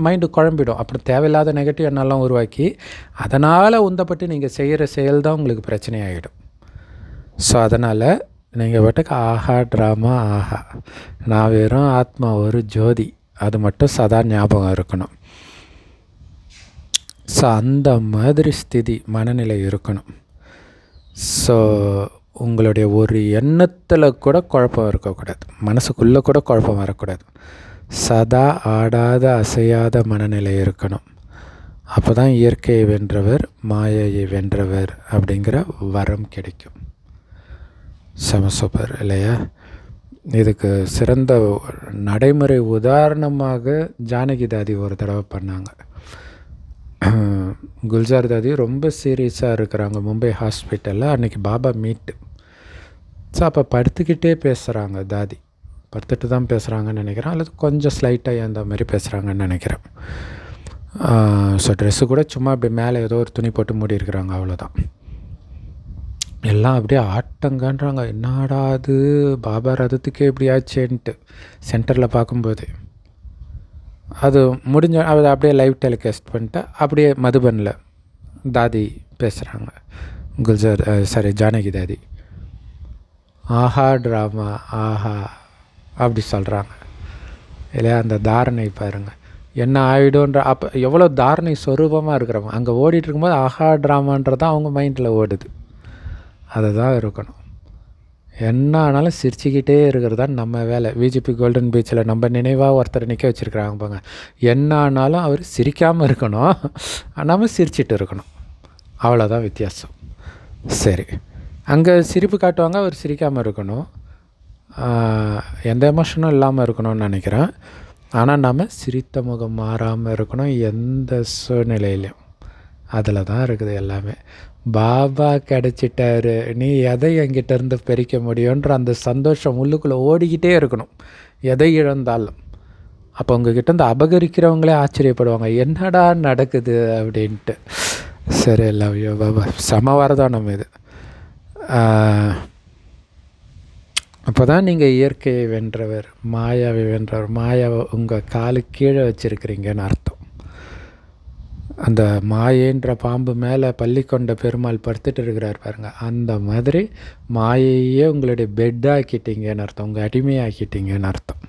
மைண்டு குழம்பிடும். அப்புறம் தேவையில்லாத நெகட்டிவ் எண்ணெல்லாம் உருவாக்கி அதனால் உந்தப்பட்டு நீங்கள் செய்கிற செயல் தான் உங்களுக்கு பிரச்சனையாகிடும். ஸோ அதனால் நீங்கள் பாட்டுக்கு ஆஹா ட்ராமா ஆஹா, நான் வெறும் ஆத்மா ஒரு ஜோதி, அது மட்டும் சதா ஞாபகம் இருக்கணும். ஸோ அந்த மாதிரி ஸ்திதி மனநிலை இருக்கணும். ஸோ உங்களுடைய ஒரு எண்ணத்தில் கூட குழப்பம் இருக்கக்கூடாது, மனசுக்குள்ளே கூட குழப்பம் வரக்கூடாது. சதா ஆடாத அசையாத மனநிலை இருக்கணும். அப்போ தான் இயற்கையை வென்றவர் மாயையை வென்றவர் அப்படிங்கிற வரம் கிடைக்கும். சூப்பர் இல்லையா? இதுக்கு சிறந்த நடைமுறை உதாரணமாக ஜானகி தாதி ஒரு தடவை பண்ணாங்க. குல்ஜார் தாதி ரொம்ப சீரியஸாக இருக்கிறாங்க மும்பை ஹாஸ்பிட்டலில். அன்றைக்கி பாபா மீட்டு. ஸோ அப்போ படுத்துக்கிட்டே பேசுகிறாங்க தாதி, படுத்துட்டு தான் பேசுகிறாங்கன்னு நினைக்கிறேன், அல்லது கொஞ்சம் ஸ்லைட்டாக அந்த மாதிரி பேசுகிறாங்கன்னு நினைக்கிறேன். ஸோ ட்ரெஸ்ஸு கூட சும்மா அப்படி மேலே ஏதோ ஒரு துணி போட்டு மூடி இருக்கிறாங்க, அவ்வளோதான். எல்லாம் அப்படியே ஆட்டங்கன்றாங்க, என்னடா அது பாபா ரதத்துக்கே இப்படி ஆச்சேன்ட்டு சென்டரில் பார்க்கும்போது. அது முடிஞ்ச அதை அப்படியே லைவ் டெலிகாஸ்ட் பண்ணிட்டு அப்படியே மதுபனில் தாதி பேசுகிறாங்க, குல்ஜார் ஜானகி தாதி. ஆஹா ட்ராமா ஆஹா அப்படி சொல்கிறாங்க இல்லையா? அந்த தாரணை பாருங்கள் என்ன ஆகிடும்ன்ற. அப்போ எவ்வளோ தாரணை சொரூபமாக இருக்கிறவங்க அங்கே ஓடிட்டு இருக்கும்போது ஆஹா ட்ராமான்றதான் அவங்க மைண்டில் ஓடுது. அதை தான் இருக்கணும். என்ன ஆனாலும் சிரிச்சுக்கிட்டே இருக்கிறது தான் நம்ம வேலை. விஜிபி கோல்டன் பீச்சில் நம்ம நினைவாக ஒருத்தர் நிற்க வச்சுருக்குறாங்க பாங்க. என்ன ஆனாலும் அவர் சிரிக்காமல் இருக்கணும், நம்ம சிரிச்சிட்டு இருக்கணும், அவ்வளோதான் வித்தியாசம். சரி, அங்கே சிரிப்பு காட்டுவாங்க, அவர் சிரிக்காமல் இருக்கணும், எந்த எமோஷனும் இல்லாமல் இருக்கணும்னு நினைக்கிறேன். ஆனால் நம்ம சிரித்த முகம் மாறாமல் இருக்கணும் எந்த சூழ்நிலையிலையும். அதில் தான் இருக்குது எல்லாமே. பாபா கிடச்சிட்டாரு, நீ எதை என்கிட்டேருந்து பிரிக்க முடியுன்ற அந்த சந்தோஷம் உள்ளுக்குள்ளே ஓடிக்கிட்டே இருக்கணும் எதை இழந்தாலும். அப்போ உங்ககிட்ட அபகரிக்கிறவங்களே ஆச்சரியப்படுவாங்க, என்னடா நடக்குது அப்படின்ட்டு. சரி, லவ் யூ பாபா. சமவரதானம் இது. அப்போ தான் நீங்கள் இயற்கையை வென்றவர், மாயாவை வென்றவர். மாயாவை உங்கள் காலு கீழே வச்சுருக்கிறீங்கன்னு அர்த்தம். அந்த மாயேன்ற பாம்பு மேலே பள்ளிக்கொண்ட பெருமாள் படுத்துட்டு இருக்கிறார் பாருங்கள், அந்த மாதிரி மாயையே உங்களுடைய பெட்டாக்கிட்டீங்கன்னு அர்த்தம், உங்கள் அடிமையாக்கிட்டீங்கன்னு அர்த்தம்.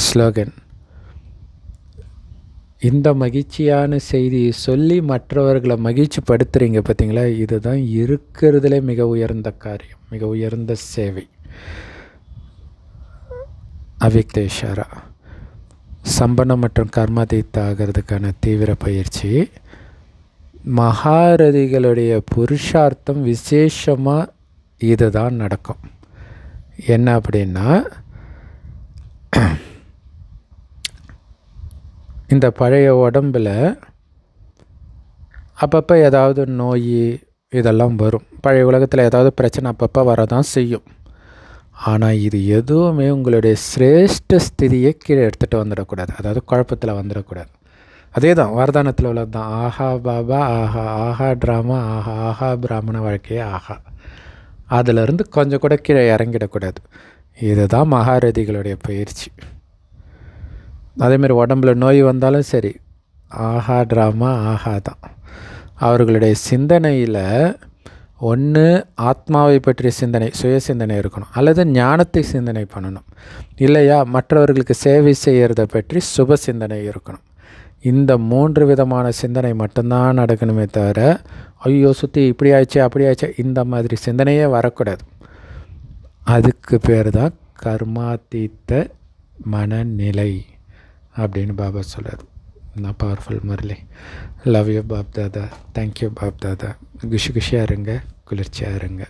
ஸ்லோகன்: இந்த மகிழ்ச்சியான செய்தியை சொல்லி மற்றவர்களை மகிழ்ச்சி படுத்துறீங்க பார்த்தீங்களா, இதுதான் இருக்கிறதுலே மிக உயர்ந்த காரியம், மிக உயர்ந்த சேவை. அவ்யக்த இஷாரா. சம்பனம் மற்றும் கர்மாதீத்த ஆகிறதுக்கான தீவிர பயிற்சி. மகாரதிகளுடைய புருஷார்த்தம் விசேஷமாக இதுதான் நடக்கும். என்ன அப்படின்னா, இந்த பழைய உடம்பில் அப்பப்போ ஏதாவது நோய் இதெல்லாம் வரும். பழைய உலகத்தில் ஏதாவது பிரச்சனை அப்பப்போ வரதான் செய்யும். ஆனால் இது எதுவுமே உங்களுடைய சிரேஷ்ட ஸ்திதியை கீழே எடுத்துகிட்டு வந்துடக்கூடாது, அதாவது குழப்பத்தில் வந்துடக்கூடாது. அதே தான் வரதானத்தில் உள்ளது தான். ஆஹா பாபா ஆஹா, ஆஹா ட்ராமா ஆஹா, ஆஹா பிராமண வாழ்க்கையே ஆஹா. அதிலிருந்து கொஞ்சம் கூட கீழே இறங்கிடக்கூடாது. இதுதான் மகாரதிகளுடைய பயிற்சி. அதேமாரி உடம்புல நோய் வந்தாலும் சரி, ஆஹா ட்ராமா ஆஹா தான். அவர்களுடைய சிந்தனையில் ஒன்று ஆத்மாவை பற்றிய சிந்தனை, சுய சிந்தனை இருக்கணும், அல்லது ஞானத்தை சிந்தனை பண்ணணும், இல்லையா மற்றவர்களுக்கு சேவை செய்கிறத பற்றி சுப சிந்தனை இருக்கணும். இந்த 3 விதமான சிந்தனை மட்டும்தான் நடக்கணுமே தவிர, ஐயோ சுற்றி இப்படி ஆயிடுச்சு அப்படி ஆயிடுச்சு இந்த மாதிரி சிந்தனையே வரக்கூடாது. அதுக்கு பேர் தான் கர்மாதீத்த மனநிலை அப்படின்னு பாபா சொல்கிறார். நான் powerful Murli. Love you Bap Dada. Thank you Bap Dada. குஷியாக இருங்க, குளிர்ச்சியாக இருங்க.